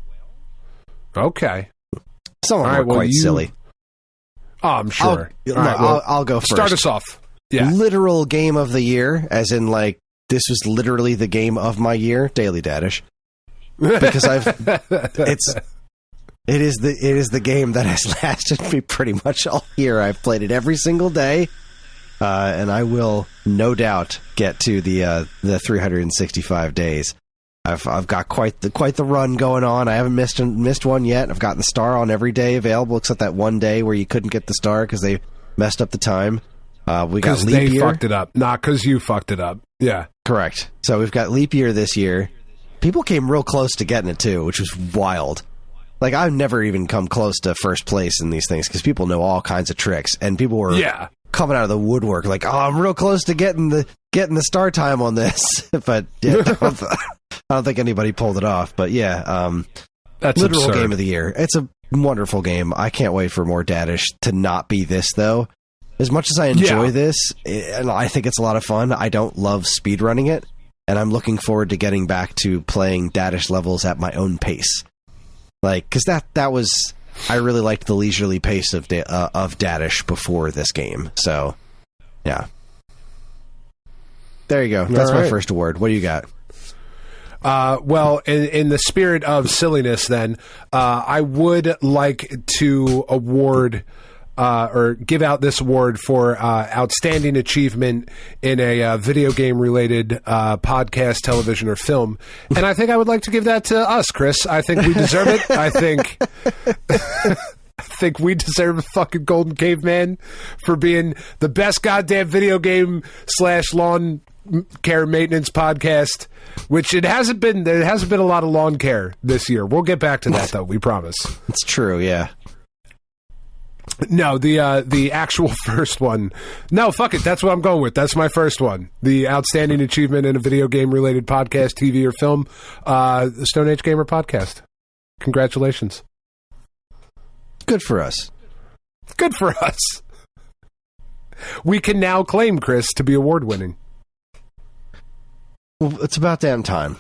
Okay. Some of them are quite silly. Oh, I'm sure. I'll go first. Start us off. Yeah. Literal game of the year, as in like this was literally the game of my year, Daily Dadish. Because it is the game that has lasted me pretty much all year. I've played it every single day, and I will no doubt get to the 365 days. I've got quite the run going on. I haven't missed one yet. I've gotten the star on every day available except that one day where you couldn't get the star because they messed up the time. We got leap year. They fucked it up, not because you fucked it up. Yeah, correct. So we've got leap year this year. People came real close to getting it too, which was wild. Like I've never even come close to first place in these things because people know all kinds of tricks, and people were coming out of the woodwork like, "Oh, I'm real close to getting the star time on this," but yeah, I don't think anybody pulled it off. But yeah, that's literal absurd. Game of the year. It's a wonderful game. I can't wait for more Dadish to not be this though. As much as I enjoy this, and I think it's a lot of fun, I don't love speedrunning it, and I'm looking forward to getting back to playing Dadish levels at my own pace. Like, because that was, I really liked the leisurely pace of Dadish before this game. So, yeah. There you go. That's my first award. What do you got? Well, in the spirit of silliness, then, I would like to award or give out this award for outstanding achievement in a video game related podcast, television, or film. And I think I would like to give that to us, Chris. I think we deserve it. I think we deserve a fucking Golden Caveman for being the best goddamn video game / lawn care maintenance podcast, which it hasn't been. There hasn't been a lot of lawn care this year. We'll get back to that though. We promise. It's true. Yeah. No, the actual first one. No, fuck it. That's what I'm going with. That's my first one. The outstanding achievement in a video game related podcast, TV, or film. The Stone Age Gamer podcast. Congratulations. Good for us. Good for us. We can now claim Chris to be award winning. Well, it's about damn time.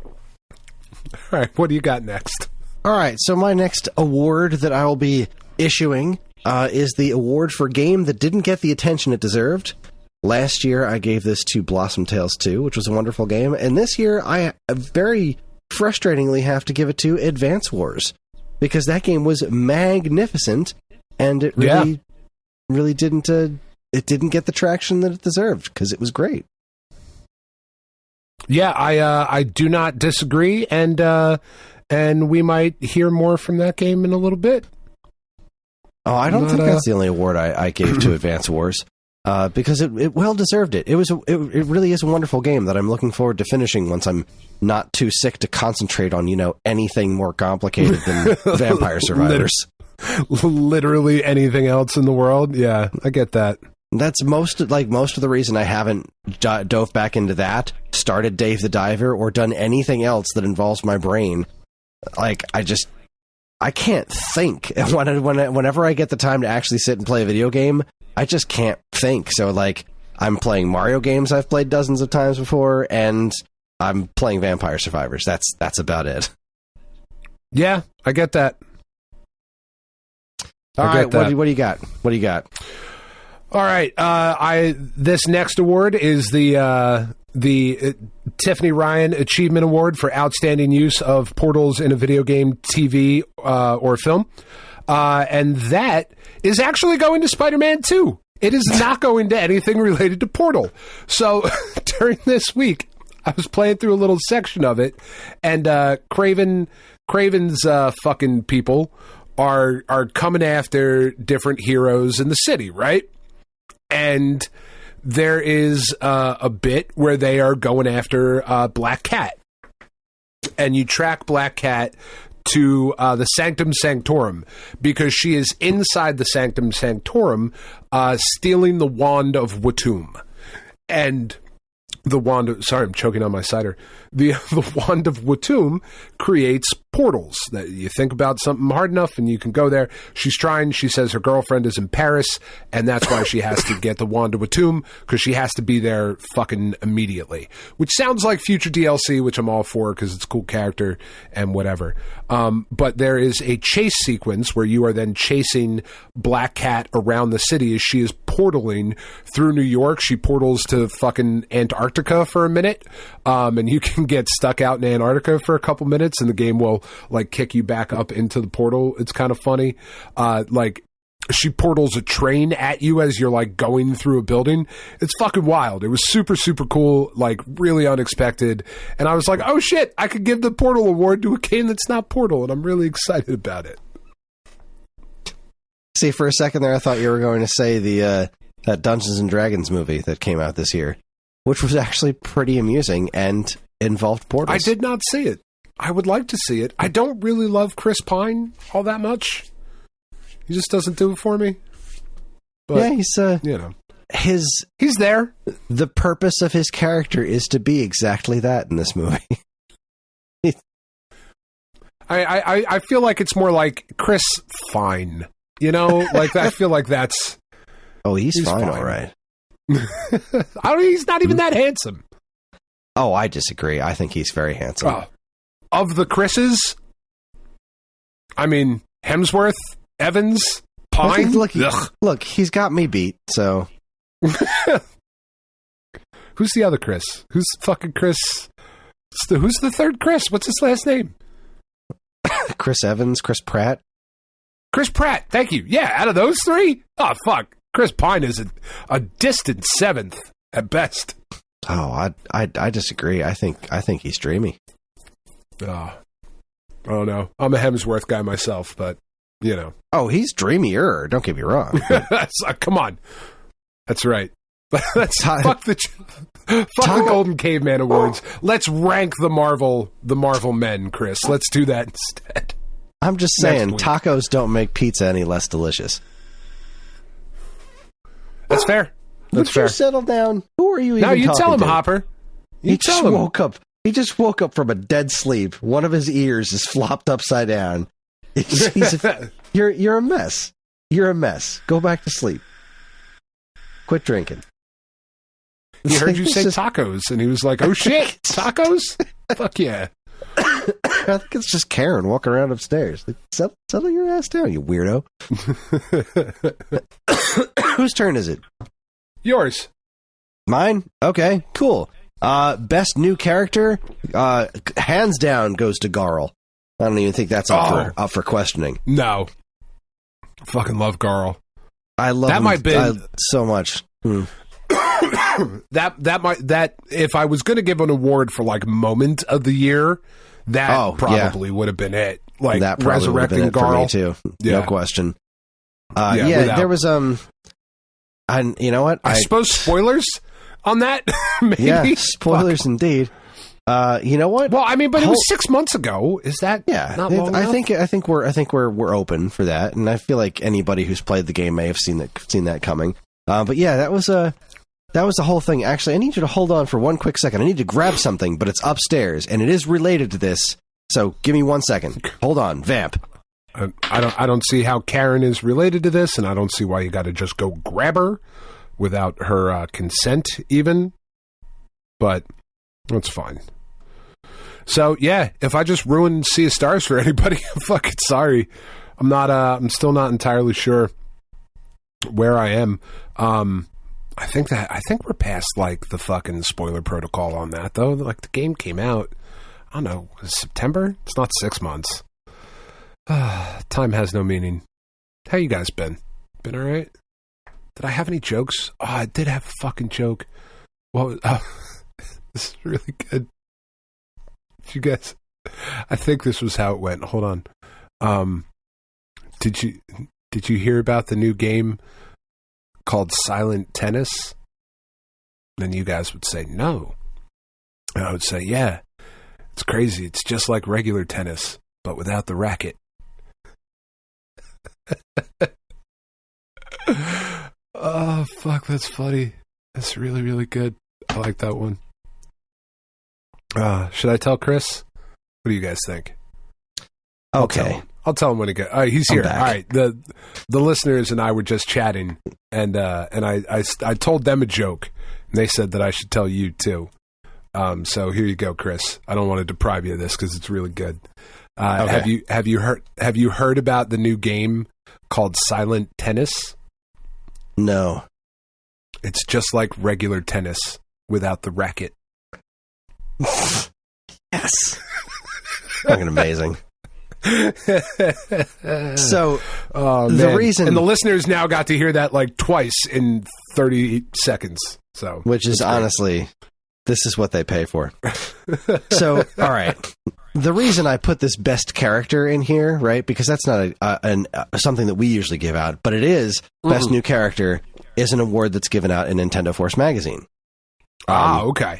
All right, what do you got next? All right, so my next award that I will be issuing is the award for game that didn't get the attention it deserved. Last year, I gave this to Blossom Tales 2, which was a wonderful game, and this year, I very frustratingly have to give it to Advance Wars, because that game was magnificent, and it really didn't it didn't get the traction that it deserved, because it was great. Yeah, I do not disagree, and we might hear more from that game in a little bit. Oh, I don't think that's the only award I gave to Advance Wars, because it well deserved it. It really is a wonderful game that I'm looking forward to finishing once I'm not too sick to concentrate on, anything more complicated than Vampire Survivors. Literally anything else in the world. Yeah, I get that. That's most of the reason I haven't dove back into that, started Dave the Diver, or done anything else that involves my brain. Like, I can't think. Whenever I get the time to actually sit and play a video game, I just can't think. So, I'm playing Mario games I've played dozens of times before, and I'm playing Vampire Survivors. That's about it. Yeah, I get that. All right, what do you got? What do you got? All right, this next award is the Tiffany Ryan Achievement Award for outstanding use of portals in a video game, TV, or film, and that is actually going to Spider-Man 2. It is not going to anything related to Portal. So during this week, I was playing through a little section of it, and Craven's fucking people are coming after different heroes in the city, right? And there is a bit where they are going after Black Cat, and you track Black Cat to the Sanctum Sanctorum because she is inside the Sanctum Sanctorum stealing the Wand of Watum. And the wand of, sorry, I'm choking on my cider. The Wand of Watum creates portals that you think about something hard enough and you can go there. She's trying. She says her girlfriend is in Paris, and that's why she has to get the Wand of Watum, because she has to be there fucking immediately. Which sounds like future DLC, which I'm all for because it's a cool character and whatever. But there is a chase sequence where you are then chasing Black Cat around the city as she is portaling through New York. She portals to fucking Antarctica for a minute, and you can get stuck out in Antarctica for a couple minutes, and the game will like kick you back up into the portal. It's kind of funny. Like she portals a train at you as you're like going through a building. It's fucking wild. It was super, super cool, like really unexpected. And I was like, oh shit, I could give the Portal Award to a game that's not Portal, and I'm really excited about it. See, for a second there, I thought you were going to say that Dungeons and Dragons movie that came out this year, which was actually pretty amusing and involved portals. I did not see it. I would like to see it. I don't really love Chris Pine all that much. He just doesn't do it for me. But, yeah, he's you know, he's there. The purpose of his character is to be exactly that in this movie. I feel like it's more like Chris Fine. You know, like I feel like that's. Oh, he's fine, all right. He's not even that handsome. Oh, I disagree. I think he's very handsome. Of the Chris's, I mean, Hemsworth, Evans, Pine. Look, he's got me beat, so. Who's the other Chris? Who's fucking Chris? Who's the third Chris? What's his last name? Chris Evans, Chris Pratt. Chris Pratt, thank you. Yeah, out of those three? Oh, fuck. Chris Pine is a distant seventh at best. Oh, I disagree. I think he's dreamy. Oh no. I'm a Hemsworth guy myself, but, you know. Oh, he's dreamier. Don't get me wrong. Come on. That's right. Fuck the Golden Caveman Awards. Let's rank the Marvel men, Chris. Let's do that instead. I'm just saying, tacos don't make pizza any less delicious. That's fair. That's fair. You settle down. Who are you even talking to? No, you tell him, to? Hopper. He just woke up. He just woke up from a dead sleep. One of his ears is flopped upside down. You're a mess. You're a mess. Go back to sleep. Quit drinking. He heard you say tacos, and he was like, oh shit, tacos? Fuck yeah. I think it's just Karen walking around upstairs. Like, settle your ass down, you weirdo. Whose turn is it? Yours. Mine? Okay, cool. Best new character, hands down, goes to Garl. I don't even think that's up for questioning. No. I fucking love Garl. I love that. Him might be so much. that if I was going to give an award for like moment of the year, that probably would have been it. Like that resurrecting Garl for me too. No question. There was and you know what? I suppose spoilers on that. Maybe. Yeah, spoilers indeed. You know what? Well, I mean, but it was 6 months ago. Is that not long enough? I think we're open for that, and I feel like anybody who's played the game may have seen that coming. But yeah, that was the whole thing. Actually, I need you to hold on for one quick second. I need to grab something, but it's upstairs, and it is related to this. So give me 1 second. Hold on, vamp. I don't see how Karen is related to this, and I don't see why you got to just go grab her. without her consent even, but that's fine. So yeah, if I just ruined Sea of Stars for anybody, I'm fucking sorry. I'm still not entirely sure where I am. I think we're past like the fucking spoiler protocol on that though. Like the game came out, I don't know, September? It's not 6 months. Time has no meaning. How you guys been? Been all right? Did I have any jokes? Oh, I did have a fucking joke. What was, this is really good. You guys, I think this was how it went. Hold on. Did you hear about the new game called Silent Tennis? Then you guys would say no. And I would say, yeah, it's crazy. It's just like regular tennis, but without the racket. Oh, fuck, that's funny. That's really, really good. I like that one. Should I tell Kris? What do you guys think? Okay. I'll tell him when he gets. All right, he's here. All right, the listeners and I were just chatting, and I told them a joke, and they said that I should tell you too. So here you go, Kris. I don't want to deprive you of this because it's really good. Okay. Have you heard about the new game called Silent Tennis? No. It's just like regular tennis without the racket. Yes. Fucking amazing. So the reason, and the listeners now got to hear that like twice in 30 seconds. So, which is honestly, this is what they pay for. So, all right. The reason I put this best character in here, right? Because that's not something that we usually give out, but it is best new character is an award that's given out in Nintendo Force magazine. Okay.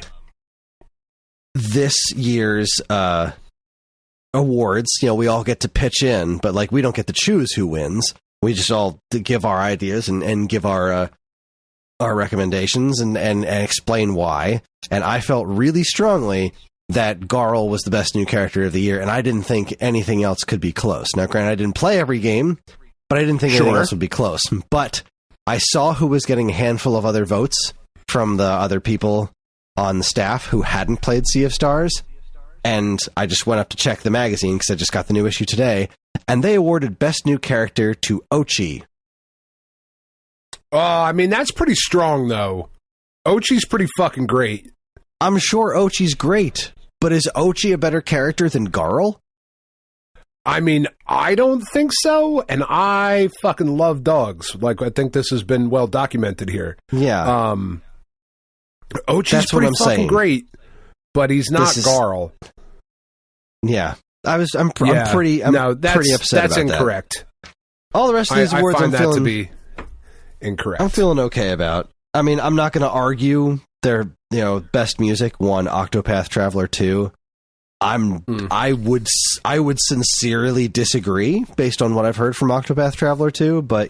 This year's awards, we all get to pitch in, but like we don't get to choose who wins. We just all give our ideas and give our recommendations and explain why. And I felt really strongly that Garl was the best new character of the year, and I didn't think anything else could be close. Now, granted, I didn't play every game, but I didn't think anything else would be close. But I saw who was getting a handful of other votes from the other people on the staff who hadn't played Sea of Stars, and I just went up to check the magazine because I just got the new issue today, and they awarded Best New Character to Ochi. I mean, that's pretty strong, though. Ochi's pretty fucking great. I'm sure Ochi's great, but is Ochi a better character than Garl? I mean, I don't think so, and I fucking love dogs. Like, I think this has been well documented here. Yeah. Ochi's pretty fucking great, but he's not Garl. Yeah. I'm pretty upset about that. That's incorrect. All the rest of these awards I find that to be incorrect. I'm feeling okay about. I mean, I'm not going to argue their, best music, 1, Octopath Traveler 2. I would sincerely disagree based on what I've heard from Octopath Traveler 2, but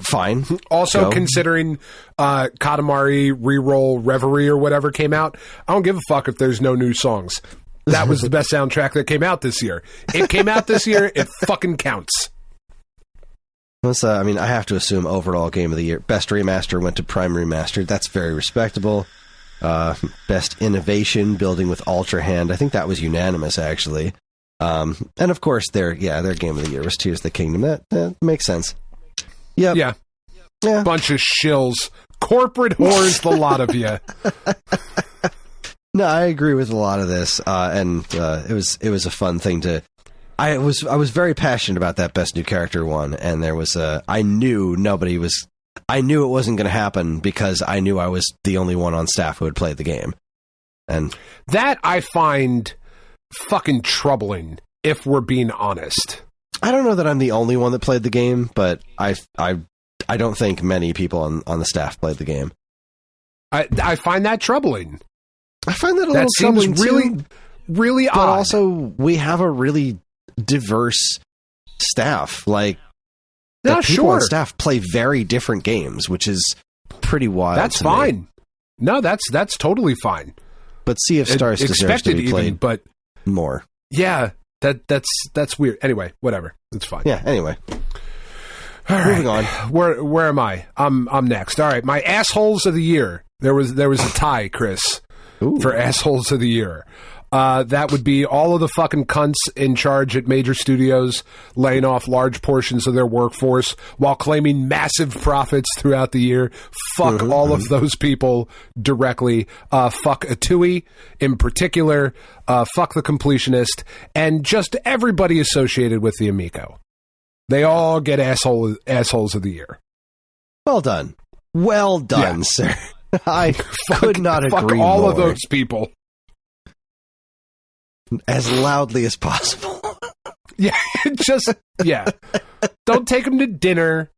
fine. Also, considering Katamari Reroll Reverie or whatever came out, I don't give a fuck if there's no new songs. That was the best soundtrack that came out this year. It came out this year. It fucking counts. I have to assume overall game of the year. Best remaster went to Prime Remastered. That's very respectable. Best innovation, building with Ultra Hand. I think that was unanimous, actually. And of course, their game of the year was Tears of the Kingdom. That makes sense. Yep. Yeah. Bunch of shills. Corporate whores, the lot of you. No, I agree with a lot of this, and it was a fun thing to. I was very passionate about that best new character one, and there was I knew it wasn't going to happen because I knew I was the only one on staff who had played the game, and that I find fucking troubling. If we're being honest, I don't know that I'm the only one that played the game, but I don't think many people on the staff played the game. I find that troubling. I find that a little troubling really, too, really odd. But also, we have a really diverse staff. Like, the people on staff play very different games, which is pretty wild. That's fine. No, that's totally fine. But Sea of Stars deserves to be played but more. Yeah, that's weird. Anyway, whatever. It's fine. Yeah, anyway. Moving on. Where am I? I'm next. All right, my assholes of the year. There was a tie, Chris, for assholes of the year. That would be all of the fucking cunts in charge at major studios laying off large portions of their workforce while claiming massive profits throughout the year. Fuck all of those people directly. Fuck Atui in particular. Fuck the completionist. And just everybody associated with the Amico. They all get assholes of the year. Well done. Well done, sir. I could not agree more. All of those people. As loudly as possible. Yeah, don't take them to dinner.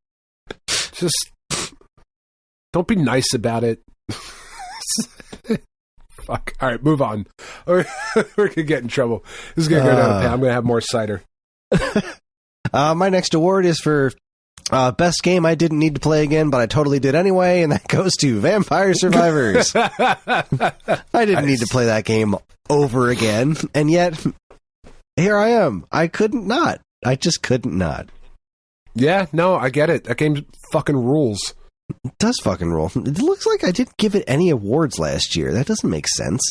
Just don't be nice about it. Fuck. All right, move on. We're gonna get in trouble. This is gonna go down the path. I'm gonna have more cider. My next award is for best game I didn't need to play again, but I totally did anyway, and that goes to Vampire Survivors. I didn't need to play that game over again, and yet here I am. I just couldn't not. Yeah, no, I get it. That game fucking rules. It does fucking rule. It looks like I didn't give it any awards last year. That doesn't make sense.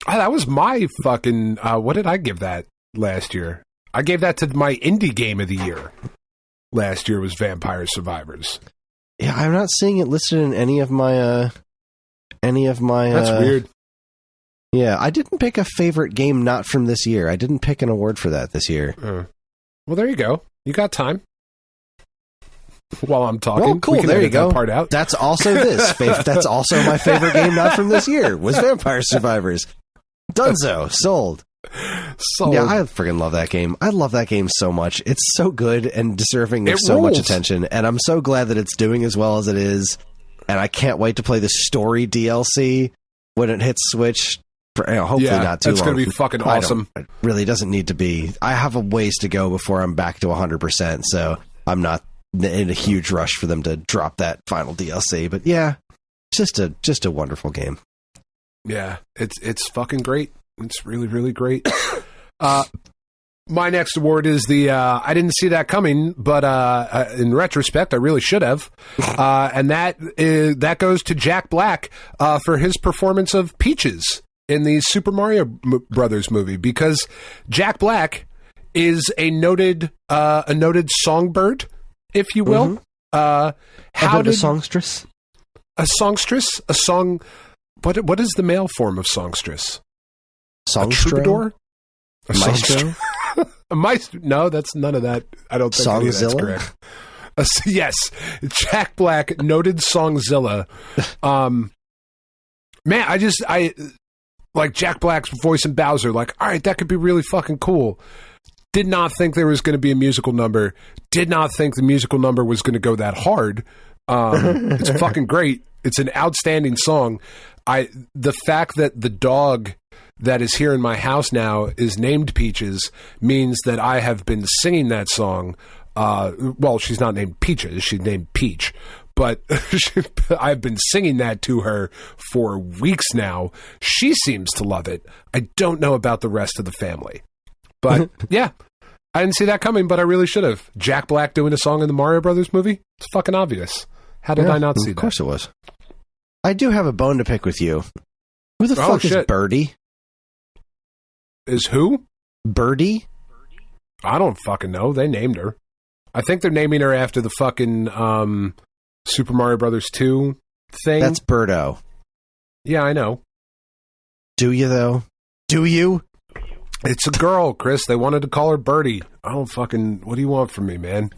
That was my fucking... what did I give that last year? I gave that to my indie game of the year. Last year was Vampire Survivors. Yeah, I'm not seeing it listed in any of my... That's weird. Yeah, I didn't pick a favorite game not from this year. I didn't pick an award for that this year. Well, there you go. You got time. While I'm talking. Well, cool. There you go. Part out. That's also this. That's also my favorite game not from this year was Vampire Survivors. Dunzo. Sold. Yeah, I freaking love that game. I love that game so much. It's so good and deserving of so much attention, and I'm so glad that it's doing as well as it is, and I can't wait to play the story DLC when it hits Switch. Hopefully not too long. It's going to be fucking awesome. It really doesn't need to be. I have a ways to go before I'm back to 100%, so I'm not in a huge rush for them to drop that final DLC. But yeah, just a wonderful game. Yeah, it's fucking great. It's really, really great. My next award is the I didn't see that coming, but in retrospect, I really should have. And that goes to Jack Black for his performance of Peaches in the Super Mario Brothers movie, because Jack Black is a noted songbird, if you will. A songstress? A songstress? A song... What is the male form of songstress? Songstro? A troubadour? A maestro? A maestro? No, that's none of that. I don't think any of that's correct. Yes. Jack Black, noted songzilla. Man, I like Jack Black's voice in Bowser, like, all right, that could be really fucking cool. Did not think there was going to be a musical number. Did not think the musical number was going to go that hard. It's fucking great. It's an outstanding song. The fact that the dog that is here in my house now is named Peaches means that I have been singing that song. Well, she's not named Peaches. She's named Peach. But I've been singing that to her for weeks now. She seems to love it. I don't know about the rest of the family. But yeah, I didn't see that coming, but I really should have. Jack Black doing a song in the Mario Brothers movie? It's fucking obvious. How did I not see that? Of course it was. I do have a bone to pick with you. Who the fuck is Birdie? Is who? Birdie? I don't fucking know. They named her. I think they're naming her after the fucking Super Mario Brothers 2 thing. That's Birdo. Yeah, I know. Do you, though? Do you? It's a girl, Chris. They wanted to call her Birdie. I don't fucking... What do you want from me, man?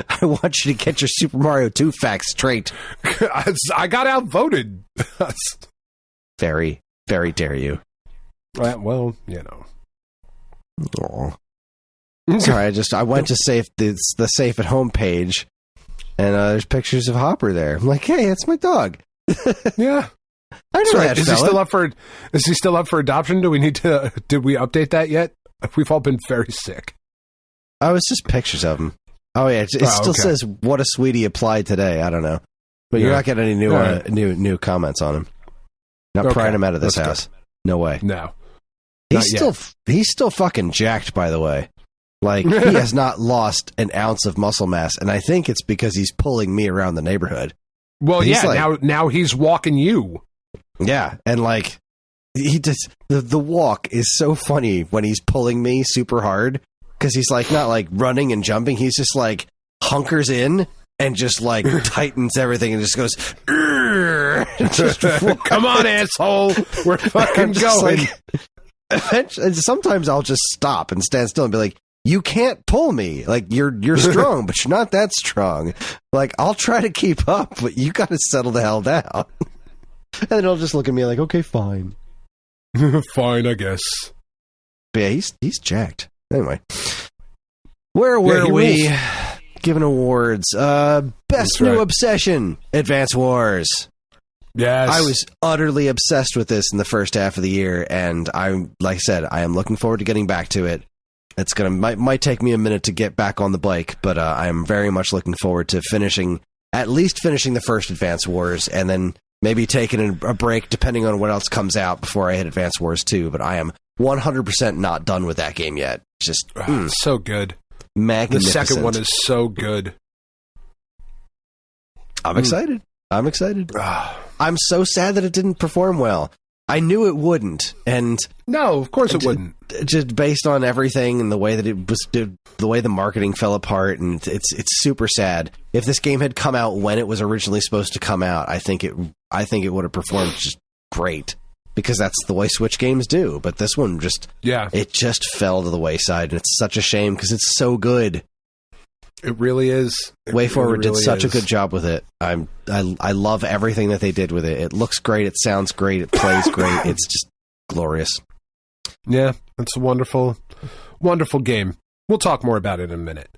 I want you to get your Super Mario 2 facts straight. I got outvoted. Very, very dare you. Well, you know. Aww. Sorry, I went to the Safe at Home page, and there's pictures of Hopper there. I'm like, hey, that's my dog. Yeah. I know that Is he still up for adoption? Did we update that yet? We've all been very sick. Oh, it's just pictures of him. Oh yeah, it still says "What a sweetie" applied today. I don't know, but you're not getting any new comments on him. Not prying him out of this house. Good. No way. No. He's still fucking jacked, by the way. Like, he has not lost an ounce of muscle mass, and I think it's because he's pulling me around the neighborhood. Well, now he's walking you. Yeah, and like, he just the walk is so funny when he's pulling me super hard, because he's like not like running and jumping, he's just like hunkers in and just like tightens everything and just goes, just come on, asshole, we're fucking going. Like, sometimes I'll just stop and stand still and be like, you can't pull me. Like, you're strong, but you're not that strong. Like, I'll try to keep up, but you got to settle the hell down. And then he'll just look at me like, okay, fine. Fine, I guess. But yeah, he's jacked. Anyway. Where were we? Giving awards. Best new obsession, Advance Wars. Yes. I was utterly obsessed with this in the first half of the year, and like I said, I am looking forward to getting back to it. It's might take me a minute to get back on the bike, but I am very much looking forward to at least finishing the first Advance Wars, and then maybe taking a break depending on what else comes out before I hit Advance Wars 2. But I am 100% not done with that game yet. Just so good. Magnificent. The second one is so good. I'm excited. I'm I'm so sad that it didn't perform well. I knew it wouldn't, and no, of course it wouldn't. Just based on everything and the way that it was, the way the marketing fell apart, and it's super sad. If this game had come out when it was originally supposed to come out, I think it would have performed just great, because that's the way Switch games do. But this one it just fell to the wayside, and it's such a shame because it's so good. It really is. WayForward did such a good job with it. I love everything that they did with it. It looks great. It sounds great. It plays great. It's just glorious. Yeah, it's a wonderful, wonderful game. We'll talk more about it in a minute.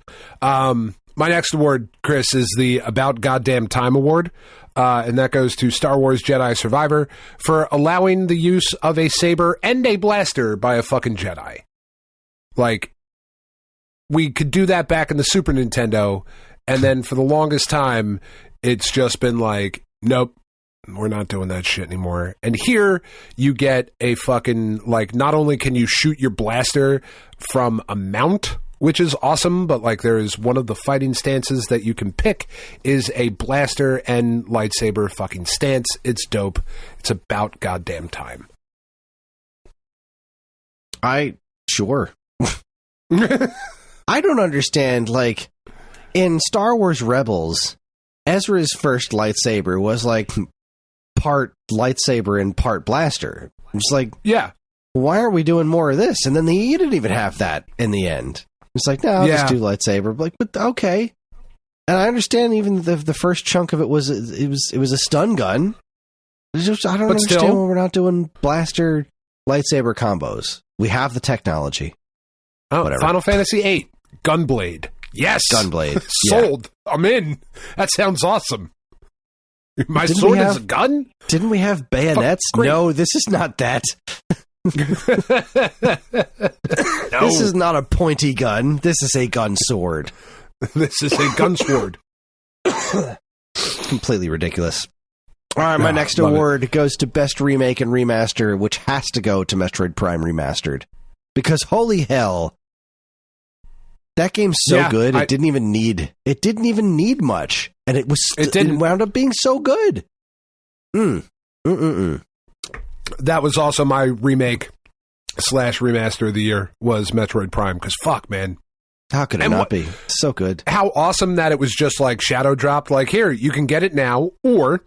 My next award, Chris, is the About Goddamn Time Award, and that goes to Star Wars Jedi Survivor for allowing the use of a saber and a blaster by a fucking Jedi. Like, we could do that back in the Super Nintendo, and then for the longest time, it's just been like, nope, we're not doing that shit anymore. And here, you get a fucking, like, not only can you shoot your blaster from a mount, which is awesome, but, like, there is one of the fighting stances that you can pick is a blaster and lightsaber fucking stance. It's dope. It's about goddamn time. Sure. I don't understand, like, in Star Wars Rebels, Ezra's first lightsaber was, like, part lightsaber and part blaster. It's like, yeah, why aren't we doing more of this? And then you didn't even have that in the end. It's like, no, I'll just do lightsaber. Like, but okay. And I understand even the first chunk of it was a stun gun. I don't understand why we're not doing blaster lightsaber combos. We have the technology. Oh, whatever. Final Fantasy VIII. Gunblade. Yes. Gunblade. Sold. Yeah. I'm in. That sounds awesome. My sword is a gun? Didn't we have bayonets? No, this is not that. No. This is not a pointy gun. This is a gun sword. This is a gun sword. Completely ridiculous. All right, my next award goes to Best Remake and Remaster, which has to go to Metroid Prime Remastered. Because holy hell, that game's so good. It didn't even need much, and it wound up being so good. That was also my remake / remaster of the year was Metroid Prime. Because fuck, man, how could it not be so good? How awesome that it was just like shadow dropped. Like, here, you can get it now, or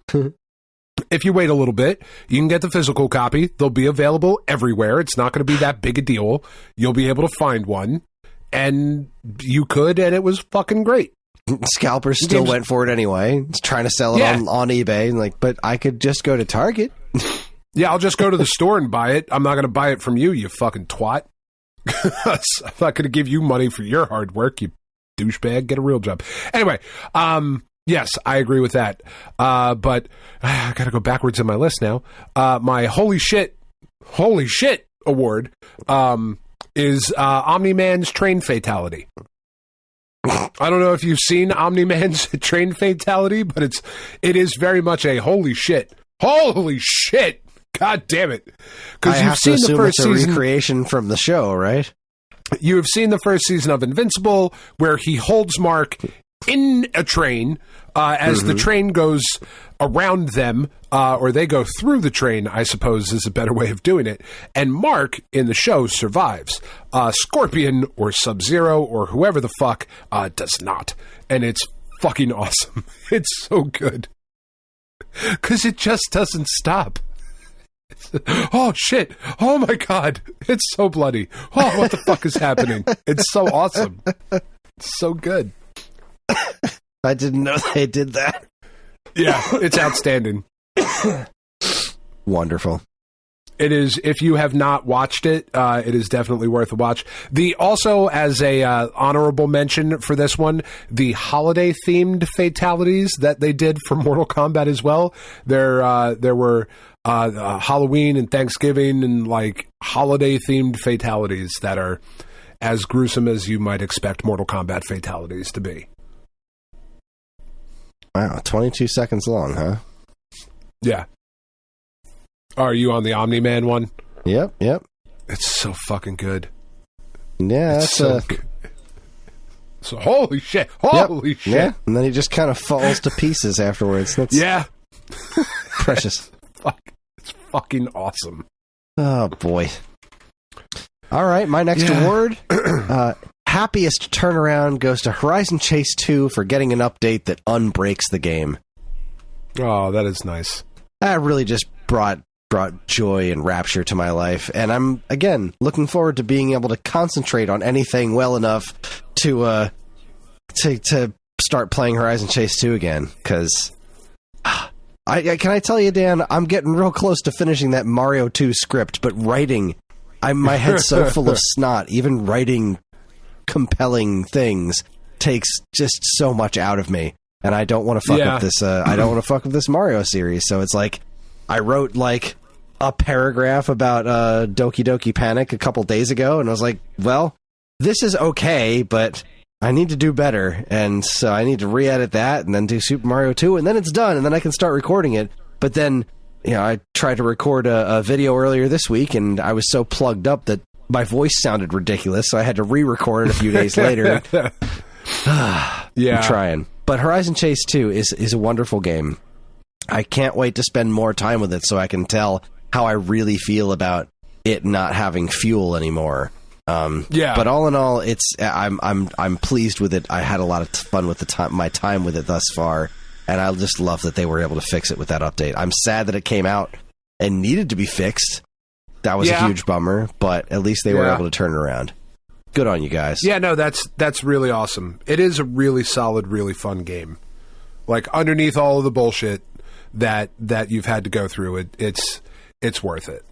if you wait a little bit, you can get the physical copy. They'll be available everywhere. It's not going to be that big a deal. You'll be able to find one. And you could, and it was fucking great. Scalpers still went for it anyway. It's trying to sell it on eBay. And like, but I could just go to Target. Yeah, I'll just go to the store and buy it. I'm not going to buy it from you, you fucking twat. I'm not going to give you money for your hard work, you douchebag. Get a real job. Anyway, yes, I agree with that. But I got to go backwards in my list now. My holy shit award is Omni-Man's Train Fatality. I don't know if you've seen Omni-Man's Train Fatality, but it is very much a holy shit. Holy shit! God damn it! Because you've seen the first season. Recreation from the show, right? You have seen the first season of Invincible, where he holds Mark in a train as the train goes around them, or they go through the train, I suppose is a better way of doing it. And Mark, in the show, survives. Scorpion or Sub-Zero or whoever the fuck does not. And it's fucking awesome. It's so good. Because it just doesn't stop. Oh, shit. Oh, my God. It's so bloody. Oh, what the fuck is happening? It's so awesome. It's so good. I didn't know they did that. Yeah, it's outstanding. Wonderful. It is. If you have not watched it, it is definitely worth a watch. Also, as a honorable mention for this one, the holiday-themed fatalities that they did for Mortal Kombat as well. There were Halloween and Thanksgiving and like holiday-themed fatalities that are as gruesome as you might expect Mortal Kombat fatalities to be. Wow, 22 seconds long, huh? Yeah. Are you on the Omni-Man one? Yep. It's so fucking good. Yeah, it's so good. So holy shit. Shit. Yeah, and then he just kind of falls to pieces afterwards. That's precious. It's fucking awesome. Oh, boy. All right, my next award, happiest turnaround goes to Horizon Chase 2 for getting an update that unbreaks the game. Oh, that is nice. That really just brought joy and rapture to my life, and I'm, again, looking forward to being able to concentrate on anything well enough to start playing Horizon Chase 2 again, because... can I tell you, Dan, I'm getting real close to finishing that Mario 2 script, but writing... my head's so full of snot. Even writing compelling things takes just so much out of me, and I don't want to fuck up this. I don't want to fuck up this Mario series. So it's like I wrote like a paragraph about Doki Doki Panic a couple days ago, and I was like, well, this is okay, but I need to do better, and so I need to re-edit that, and then do Super Mario 2, and then it's done, and then I can start recording it. But then, you know, I tried to record a video earlier this week, and I was so plugged up that my voice sounded ridiculous, so I had to re-record it a few days later. I'm trying. But Horizon Chase 2 is a wonderful game. I can't wait to spend more time with it so I can tell how I really feel about it not having fuel anymore. But all in all, I'm pleased with it. I had a lot of fun with my time with it thus far, and I just love that they were able to fix it with that update. I'm sad that it came out and needed to be fixed. That was a huge bummer, but at least they were able to turn it around. Good on you guys. Yeah, no, that's really awesome. It is a really solid, really fun game. Like, underneath all of the bullshit that you've had to go through, it's worth it.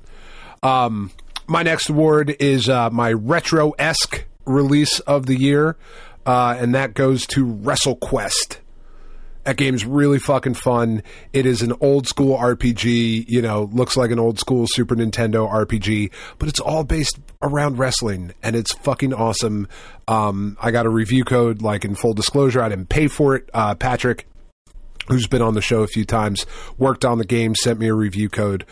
My next award is my retro-esque release of the year, and that goes to WrestleQuest. That game's really fucking fun. It is an old school RPG, looks like an old school Super Nintendo RPG, but it's all based around wrestling, and it's fucking awesome. I got a review code, like, in full disclosure. I didn't pay for it. Patrick, who's been on the show a few times, worked on the game, sent me a review code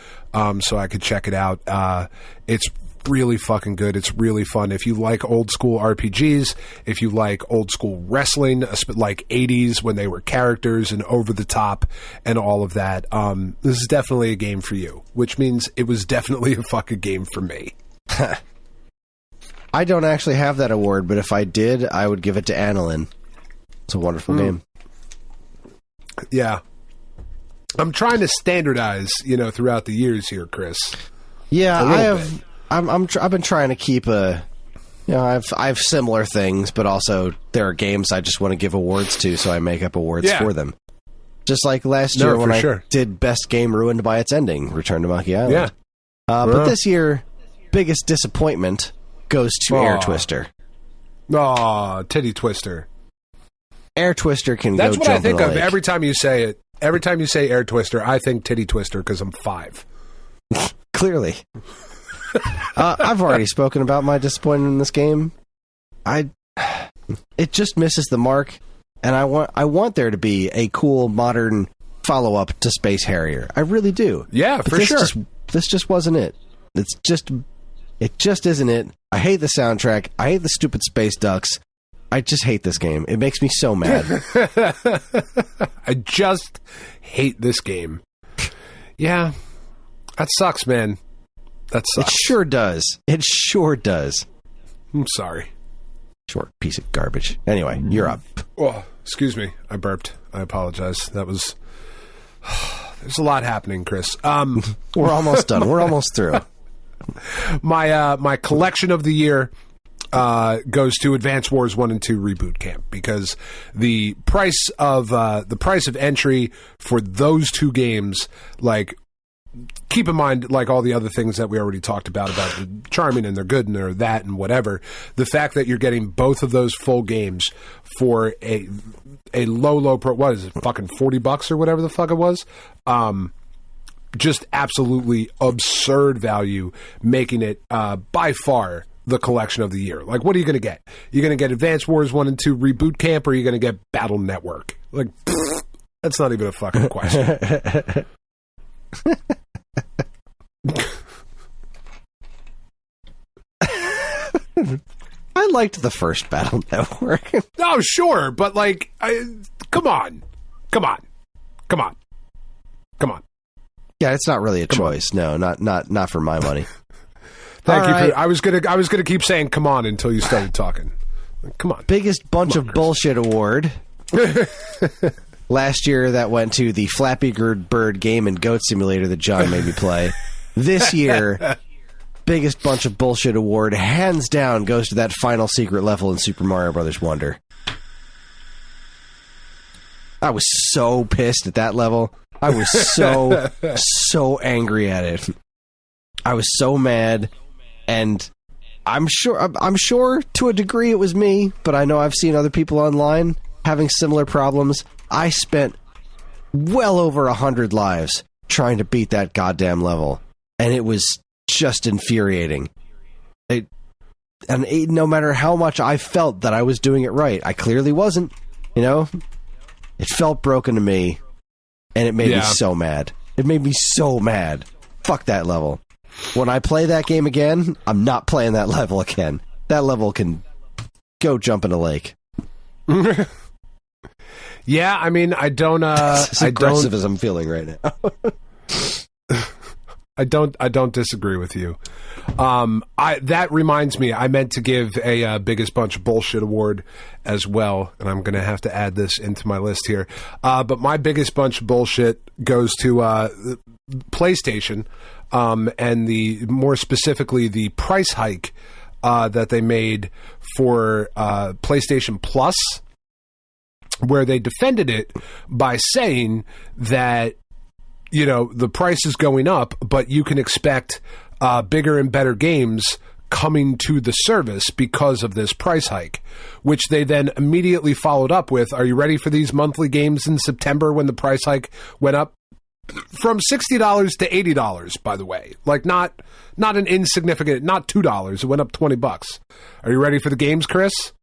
so I could check it out. It's really fucking good. It's really fun. If you like old school RPGs, if you like old school wrestling, like 80s when they were characters and over the top and all of that, this is definitely a game for you, which means it was definitely a fucking game for me. I don't actually have that award, but if I did, I would give it to Annalyn. It's a wonderful game. Yeah. I'm trying to standardize, throughout the years here, Chris. Yeah, I've been trying to keep I have similar things, but also there are games I just want to give awards to, so I make up awards for them. Just like last year when I did Best Game Ruined by Its Ending, Return to Monkey Island. Yeah. But this year, biggest disappointment goes to Air Twister. Aw, Titty Twister. Air Twister can go jump in a lake. That's what I think of every time you say it. Every time you say Air Twister, I think Titty Twister because I'm 5. Clearly. I've already spoken about my disappointment in this game. It just misses the mark, and I want there to be a cool, modern follow-up to Space Harrier. I really do. Yeah, but for sure. This just wasn't it. It just isn't it. I hate the soundtrack. I hate the stupid space ducks. I just hate this game. It makes me so mad. I just hate this game. Yeah, that sucks, man. That sucks. It sure does. It sure does. I'm sorry. Short piece of garbage. Anyway, you're up. Oh, excuse me. I burped. I apologize. That was... There's a lot happening, Chris. We're almost done. We're almost through. My collection of the year goes to Advance Wars 1 and 2 Reboot Camp, because the price of entry for those two games, like, keep in mind, like all the other things that we already talked about the charming and they're good and they're that and whatever, the fact that you're getting both of those full games for a low what is it, fucking $40 or whatever the fuck it was, just absolutely absurd value, making it by far the collection of the year. Like, what are you going to get? You're going to get Advance Wars 1 and 2 Reboot Camp, or are you going to get Battle Network? Like, that's not even a fucking question. I liked the first Battle Network. Oh, sure, but like, come on. Yeah, it's not really a choice. No, not for my money. Thank you. Right. I was gonna keep saying "come on" until you started talking. Come on. Biggest bunch of bullshit award. Last year, that went to the Flappy Bird Game and Goat Simulator that John made me play. This year, biggest bunch of bullshit award, hands down, goes to that final secret level in Super Mario Brothers Wonder. I was so pissed at that level. I was so angry at it. I was so mad, and I'm sure to a degree it was me, but I know I've seen other people online having similar problems. I spent well over 100 lives trying to beat that goddamn level, and it was just infuriating. No matter how much I felt that I was doing it right, I clearly wasn't. You know, it felt broken to me, and it made me so mad. It made me so mad. Fuck that level. When I play that game again, I'm not playing that level again. That level can go jump in a lake. Yeah, I mean, I don't. As aggressive as I'm feeling right now. I don't disagree with you. That reminds me, I meant to give a biggest bunch of bullshit award as well, and I'm going to have to add this into my list here. But my biggest bunch of bullshit goes to PlayStation, and more specifically the price hike that they made for PlayStation Plus, where they defended it by saying that, you know, the price is going up, but you can expect bigger and better games coming to the service because of this price hike, which they then immediately followed up with, are you ready for these monthly games in September when the price hike went up from $60 to $80, by the way? Like, not an insignificant, not $2, it went up $20. Are you ready for the games, Chris?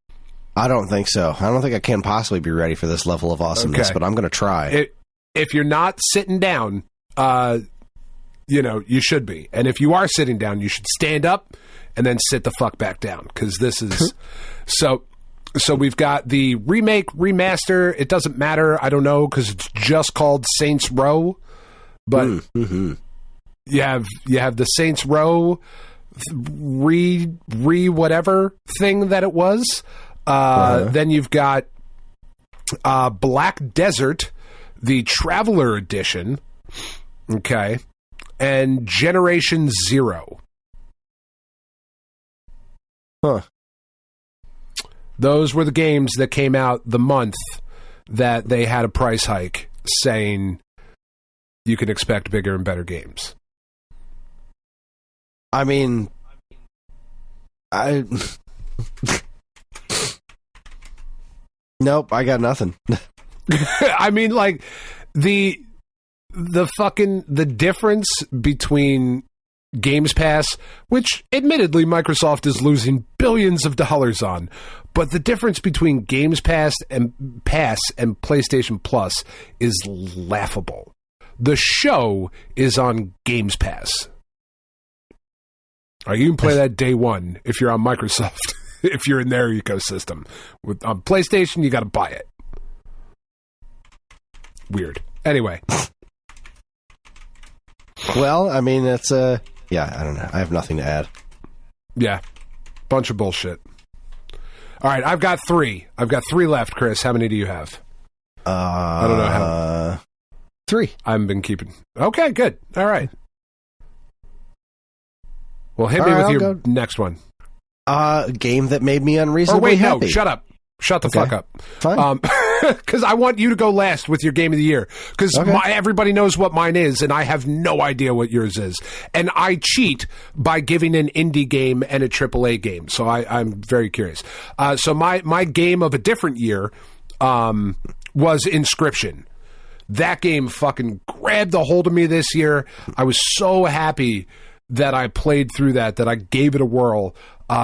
I don't think so. I don't think I can possibly be ready for this level of awesomeness, but I'm going to try. If you're not sitting down, you know, you should be. And if you are sitting down, you should stand up and then sit the fuck back down, because this is... So we've got the remake, remaster. It doesn't matter. I don't know, because it's just called Saints Row. But you have the Saints Row whatever thing that it was. Then you've got Black Desert, the Traveler Edition, okay, and Generation Zero. Huh. Those were the games that came out the month that they had a price hike, saying you can expect bigger and better games. I mean, nope, I got nothing. I mean, like, the difference between Games Pass, which admittedly Microsoft is losing billions of dollars on, but the difference between Games Pass and PlayStation Plus is laughable. The show is on Games Pass. You can play that day one if you're on Microsoft, if you're in their ecosystem. On PlayStation, you got to buy it. Weird. Anyway. Well, I mean, it's I don't know. I have nothing to add. Yeah. Bunch of bullshit. All right, I've got 3. I've got 3 left, Chris. How many do you have? I don't know how. 3. I haven't been keeping. Okay, good. All right. Well, hit me with your next one. Game that made me unreasonably happy. No, shut up. Shut the fuck up. Fine. Because I want you to go last with your game of the year. Because everybody knows what mine is, and I have no idea what yours is. And I cheat by giving an indie game and a AAA game. So I'm very curious. So my game of a different year was Inscription. That game fucking grabbed a hold of me this year. I was so happy that I played through that I gave it a whirl,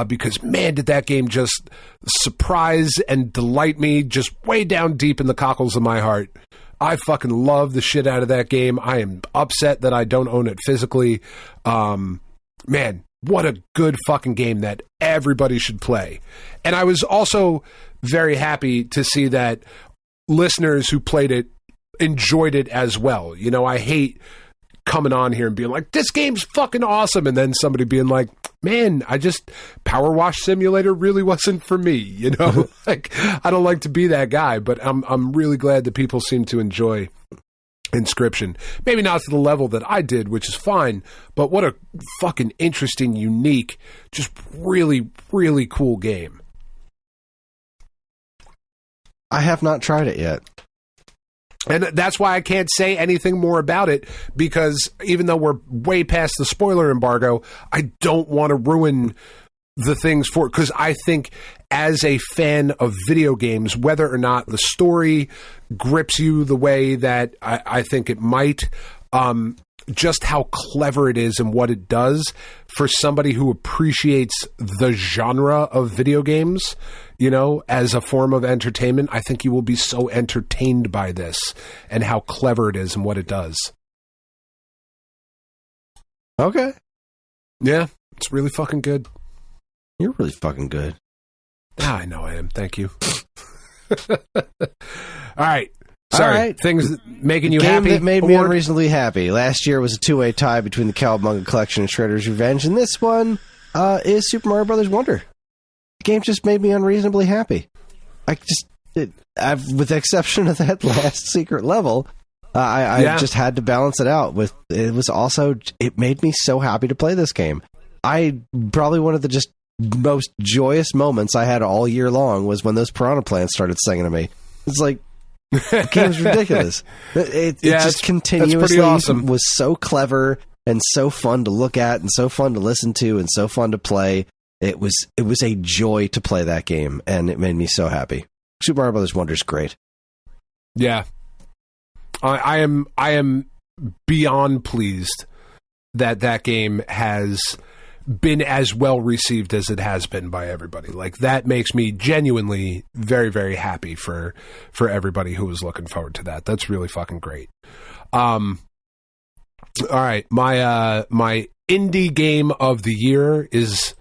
because, man, did that game just surprise and delight me just way down deep in the cockles of my heart. I fucking love the shit out of that game. I am upset that I don't own it physically. Man, what a good fucking game that everybody should play. And I was also very happy to see that listeners who played it enjoyed it as well. You know, I hate coming on here and being like, this game's fucking awesome, and then somebody being like, man, Power Wash Simulator really wasn't for me, you know? Like, I don't like to be that guy, but I'm really glad that people seem to enjoy Inscription. Maybe not to the level that I did, which is fine, but what a fucking interesting, unique, just really, really cool game. I have not tried it yet. And that's why I can't say anything more about it, because even though we're way past the spoiler embargo, I don't want to ruin the things for it, because I think as a fan of video games, whether or not the story grips you the way that I think it might, just how clever it is and what it does for somebody who appreciates the genre of video games, you know, as a form of entertainment, I think you will be so entertained by this and how clever it is and what it does. Okay. Yeah, it's really fucking good. You're really fucking good. I know I am. Thank you. All right. Sorry. All right. Things making you happy. Game that made me unreasonably happy. Last year was a 2-way tie between the Cowabunga Collection and Shredder's Revenge, and this one is Super Mario Brothers Wonder. The game just made me unreasonably happy. With the exception of that last secret level, I just had to balance it out with. It made me so happy to play this game. Probably one of the just most joyous moments I had all year long was when those piranha plants started singing to me. It's like, the game's ridiculous. It just continuously awesome. Was so clever and so fun to look at and so fun to listen to and so fun to play. It was a joy to play that game, and it made me so happy. Super Mario Brothers Wonder is great. Yeah, I am beyond pleased that game has been as well received as it has been by everybody. Like, that makes me genuinely very, very happy for everybody who was looking forward to that. That's really fucking great. All right, my indie game of the year is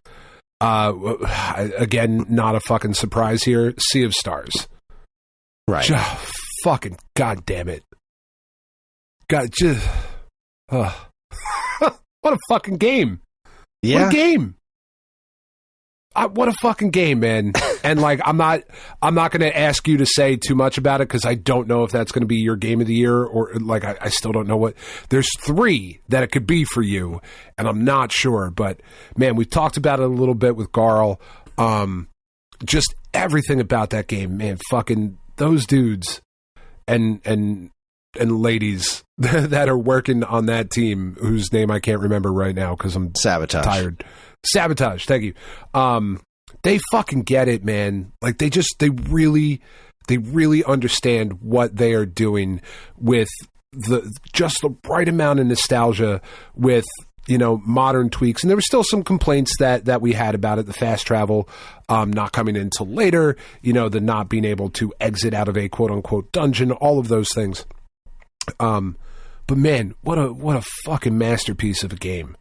again, not a fucking surprise here, Sea of Stars. Right. Fucking goddamn it. God, just what a fucking game. Yeah. What a game. What a fucking game, man. And like, I'm not going to ask you to say too much about it, because I don't know if that's going to be your game of the year, or like, I still don't know what. There's 3 that it could be for you, and I'm not sure. But man, we talked about it a little bit with Garl. Just everything about that game, man. Fucking those dudes and ladies that are working on that team, whose name I can't remember right now because I'm tired. Sabotage, thank you. They fucking get it, man. Like, they really understand what they are doing with just the right amount of nostalgia, with, you know, modern tweaks. And there were still some complaints that we had about it, the fast travel not coming in till later, you know, the not being able to exit out of a quote unquote dungeon, all of those things. But man, what a fucking masterpiece of a game.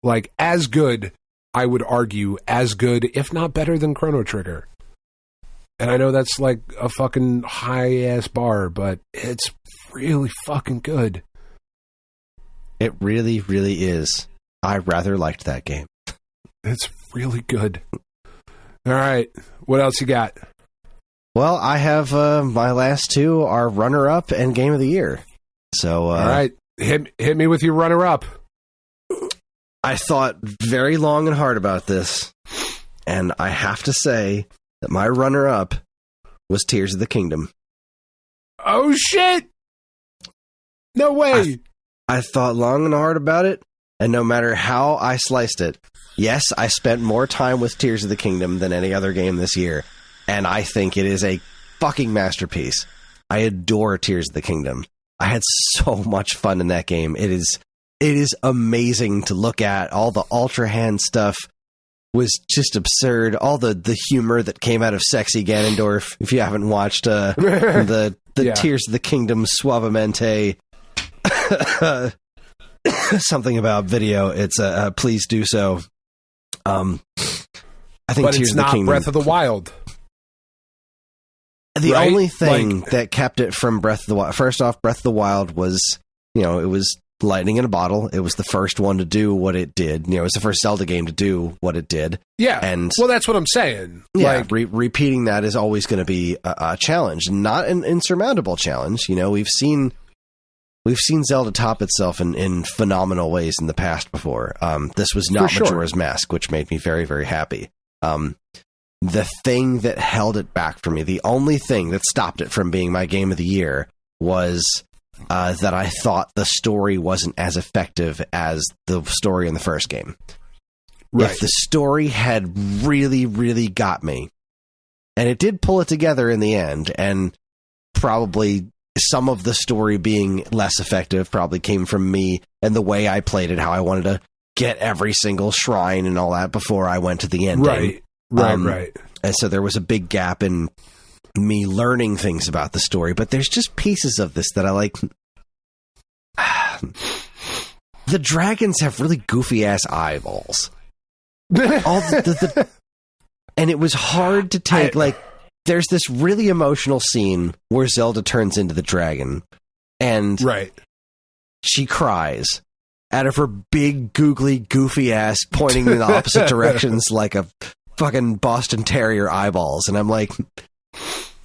Like, as good I would argue, as good, if not better than Chrono Trigger. And I know that's like a fucking high-ass bar, but it's really fucking good. It really, really is. I rather liked that game. It's really good. All right. What else you got? Well, I have my last two are runner-up and game of the year. So, all right. Hit me with your runner-up. I thought very long and hard about this, and I have to say that my runner-up was Tears of the Kingdom. Oh, shit! No way! I thought long and hard about it, and no matter how I sliced it, yes, I spent more time with Tears of the Kingdom than any other game this year, and I think it is a fucking masterpiece. I adore Tears of the Kingdom. I had so much fun in that game. It is amazing to look at. All the Ultra Hand stuff was just absurd. All the humor that came out of Sexy Ganondorf, if you haven't watched the Tears of the Kingdom Suavemente something about video, it's please do so. I think but Tears it's of the not Kingdom, Breath of the Wild. The right? only thing that kept it from Breath of the Wild, first off, Breath of the Wild was, it was lightning in a bottle. It was the first one to do what it did. It was the first Zelda game to do what it did. Yeah. And well, that's what I'm saying. Yeah, repeating that is always going to be a challenge, not an insurmountable challenge. We've seen Zelda top itself in phenomenal ways in the past before. This was not Majora's Mask, which made me very, very happy. The thing that held it back for me, the only thing that stopped it from being my game of the year was that I thought the story wasn't as effective as the story in the first game. Right. If the story had really, really got me, and it did pull it together in the end, and probably some of the story being less effective probably came from me and the way I played it, how I wanted to get every single shrine and all that before I went to the ending. Right. And so there was a big gap in me learning things about the story, but there's just pieces of this that I like. The dragons have really goofy ass eyeballs. And it was hard to take. There's this really emotional scene where Zelda turns into the dragon, and she cries out of her big, googly, goofy ass, pointing in the opposite directions like a fucking Boston Terrier eyeballs. And I'm like,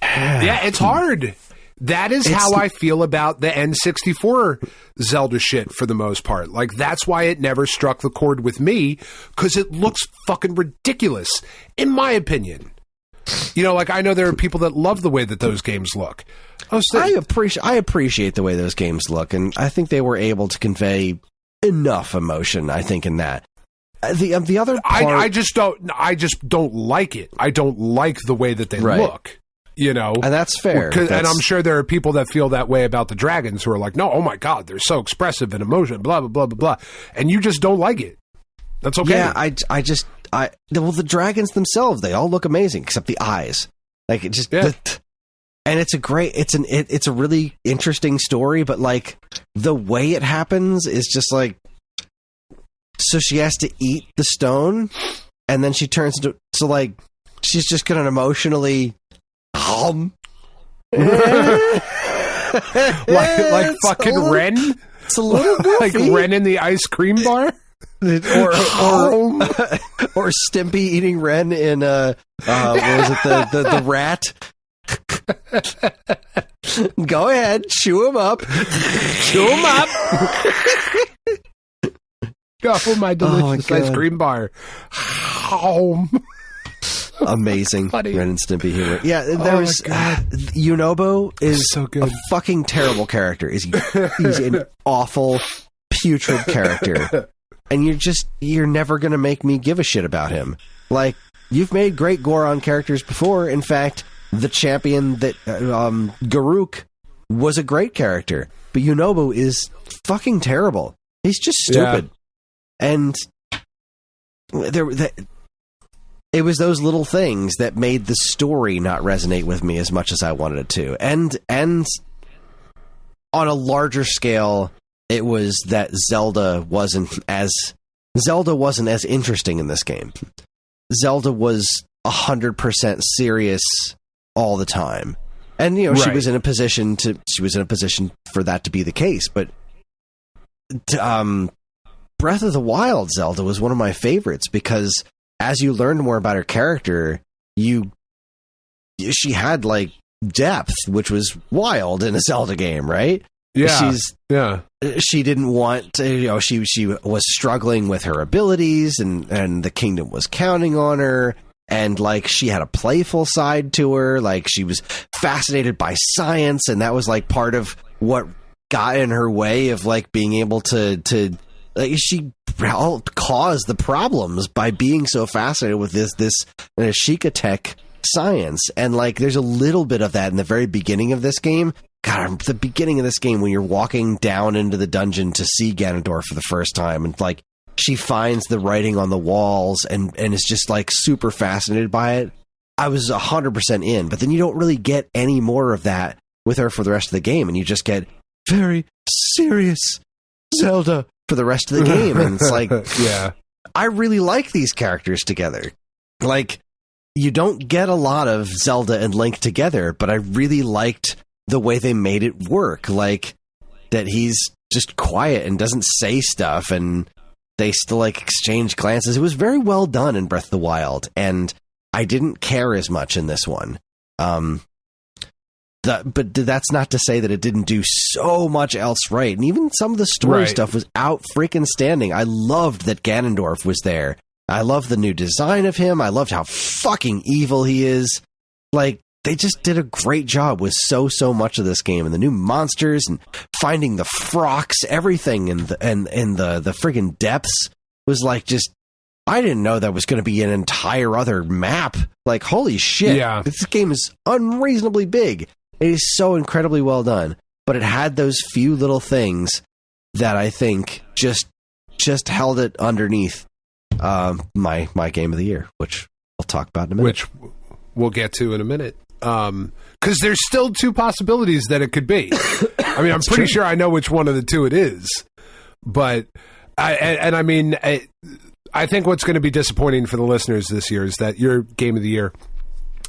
yeah, it's hard. That is how I feel about the N64 Zelda shit for the most part. That's why it never struck the chord with me, because it looks fucking ridiculous, in my opinion. I know there are people that love the way that those games look. I appreciate the way those games look, and I think they were able to convey enough emotion, I think, in that. The other part, I just don't like it. I don't like the way that they look. And that's fair. And I'm sure there are people that feel that way about the dragons who are like, no, oh my God, they're so expressive and emotion, blah, blah, blah, blah, blah. And you just don't like it. That's okay. Yeah, the dragons themselves, they all look amazing except the eyes. And it's it's a really interesting story, but the way it happens is just so she has to eat the stone, and then she turns into, she's just going to emotionally like fucking Ren? It's a little goofy. Like Ren in the ice cream bar? or Stimpy eating Ren in what was it, the rat? Go ahead, chew him up. Oh, my delicious ice cream bar. Amazing. Ren and Stimpy humor. Yeah, there's Yunobo is so good. A fucking terrible character. He's an awful, putrid character. And you're never going to make me give a shit about him. You've made great Goron characters before. In fact, the champion that Garuk was a great character. But Yunobo is fucking terrible. He's just stupid. Yeah. And it was those little things that made the story not resonate with me as much as I wanted it to. And on a larger scale, it was that Zelda wasn't as Zelda wasn't as interesting in this game. Zelda was 100% serious all the time. And, you know, she was in a position for that to be the case. But Breath of the Wild Zelda was one of my favorites because as you learned more about her character, she had like depth, which was wild in a Zelda game, right? Yeah. She didn't want to, you know, she was struggling with her abilities and the kingdom was counting on her. And like she had a playful side to her, like she was fascinated by science, and that was like part of what got in her way of like being able to like, she caused the problems by being so fascinated with this Sheikah tech science. And like there's a little bit of that in the very beginning of this game. God, the beginning of this game when you're walking down into the dungeon to see Ganondorf for the first time, and like she finds the writing on the walls and is just like super fascinated by it. I was 100% in, but then you don't really get any more of that with her for the rest of the game, and you just get very serious Zelda for the rest of the game. And it's like, yeah, I really like these characters together. Like, you don't get a lot of Zelda and Link together, but I really liked the way they made it work. Like, that he's just quiet and doesn't say stuff, and they still like exchange glances. It was very well done in Breath of the Wild, and I didn't care as much in this one. But that's not to say that it didn't do so much else right. And even some of the story stuff was out freaking standing. I loved that Ganondorf was there. I loved the new design of him. I loved how fucking evil he is. Like, they just did a great job with so much of this game, and the new monsters and finding the frocks, everything in the friggin' depths was like, just, I didn't know that was going to be an entire other map. Like, holy shit. Yeah. This game is unreasonably big. It is so incredibly well done, but it had those few little things that I think just held it underneath my game of the year, which I'll talk about in a minute. Which we'll get to in a minute. Because there's still two possibilities that it could be. I mean, I'm pretty sure I know which one of the two it is. But, I think what's going to be disappointing for the listeners this year is that your game of the year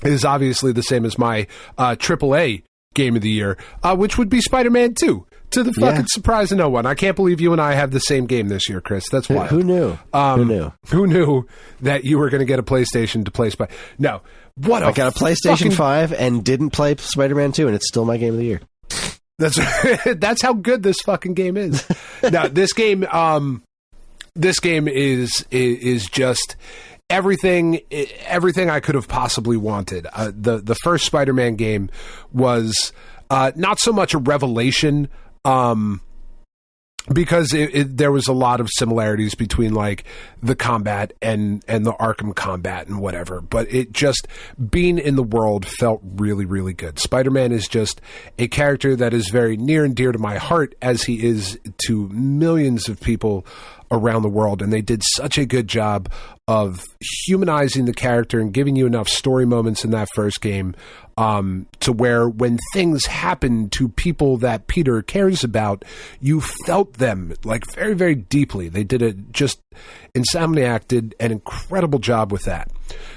is obviously the same as my AAA game of the year, which would be Spider-Man 2. To the fucking surprise of no one. I can't believe you and I have the same game this year, Chris. That's wild. Who knew? Who knew that you were going to get a PlayStation to play Spider? No. I got a PlayStation 5 and didn't play Spider-Man 2, and it's still my game of the year. That's how good this fucking game is. Now, this game is just everything I could have possibly wanted. The first Spider-Man game was not so much a revelation, because there was a lot of similarities between like the combat and the Arkham combat and whatever, but it just being in the world felt really, really good. Spider-Man is just a character that is very near and dear to my heart, as he is to millions of people around the world, and they did such a good job of humanizing the character and giving you enough story moments in that first game to where when things happen to people that Peter cares about, you felt them like very, very deeply. They did it just, Insomniac did an incredible job with that.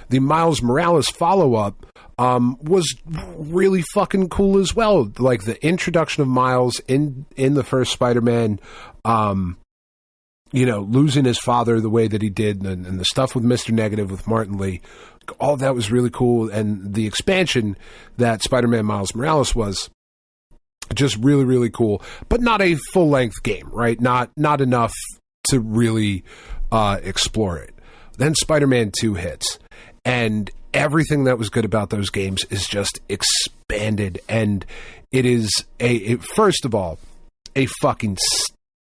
The Miles Morales follow-up was really fucking cool as well. Like the introduction of Miles in the first Spider-Man, losing his father the way that he did, and the stuff with Mr. Negative with Martin Lee, all that was really cool. And the expansion that Spider-Man Miles Morales was just really, really cool, but not a full-length game, right? Not enough to really explore it. Then Spider-Man 2 hits, and everything that was good about those games is just expanded, and it is first of all, a fucking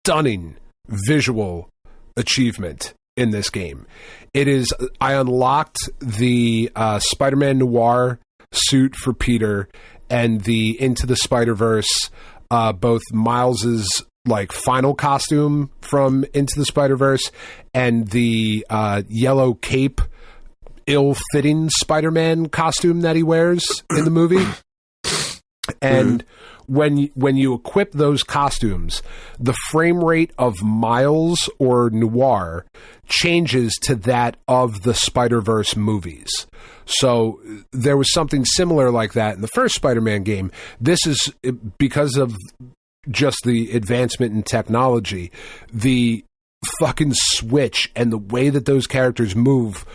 stunning visual achievement in this game. It is, I unlocked the Spider-Man Noir suit for Peter and the Into the Spider-Verse, both Miles's like final costume from Into the Spider-Verse and the yellow cape, ill-fitting Spider-Man costume that he wears in the movie. And when you equip those costumes, the frame rate of Miles or Noir changes to that of the Spider-Verse movies. So there was something similar like that in the first Spider-Man game. This is because of just the advancement in technology, the fucking switch and the way that those characters move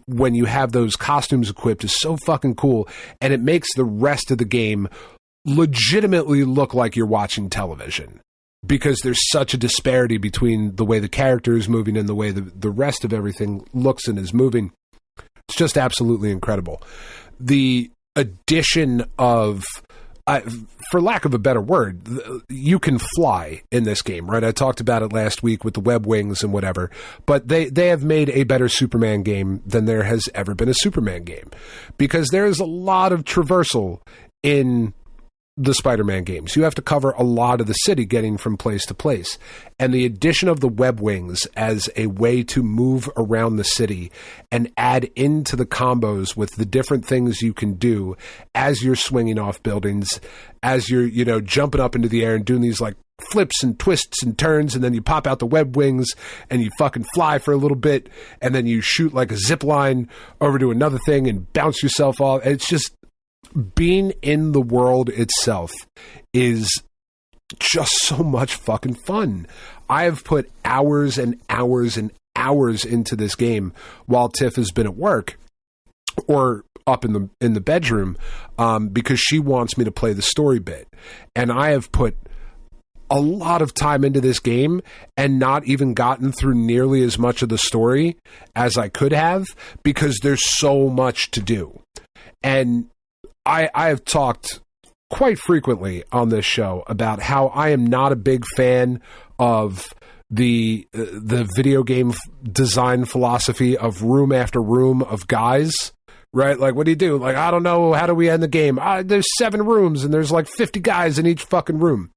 when you have those costumes equipped is so fucking cool, and it makes the rest of the game legitimately look like you're watching television, because there's such a disparity between the way the character is moving and the way the rest of everything looks and is moving. It's just absolutely incredible. The addition of, for lack of a better word, you can fly in this game, right? I talked about it last week with the web wings and whatever, but they have made a better Superman game than there has ever been a Superman game, because there is a lot of traversal in the Spider-Man games. You have to cover a lot of the city getting from place to place. And the addition of the web wings as a way to move around the city and add into the combos with the different things you can do as you're swinging off buildings, as you're, jumping up into the air and doing these like flips and twists and turns, and then you pop out the web wings and you fucking fly for a little bit, and then you shoot like a zip line over to another thing and bounce yourself off. It's just, being in the world itself is just so much fucking fun. I have put hours and hours and hours into this game while Tiff has been at work or up in the bedroom, because she wants me to play the story bit. And I have put a lot of time into this game and not even gotten through nearly as much of the story as I could have, because there's so much to do. And I have talked quite frequently on this show about how I am not a big fan of the video game design philosophy of room after room of guys, right? Like, what do you do? Like, I don't know, how do we end the game? There's 7 rooms and there's like 50 guys in each fucking room.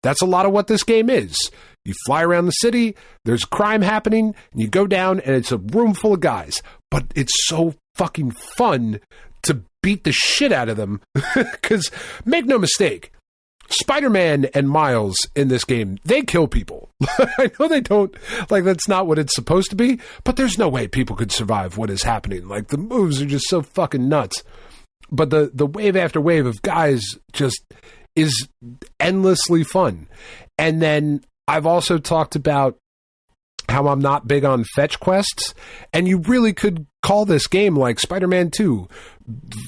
That's a lot of what this game is. You fly around the city, there's crime happening, and you go down and it's a room full of guys. But it's so fucking fun to beat the shit out of them, because make no mistake, Spider-Man and Miles in this game, they kill people. I know they don't, like, that's not what it's supposed to be, but there's no way people could survive what is happening. Like, the moves are just so fucking nuts. But the wave after wave of guys just is endlessly fun. And then I've also talked about how I'm not big on fetch quests, and you really could call this game like Spider-Man 2,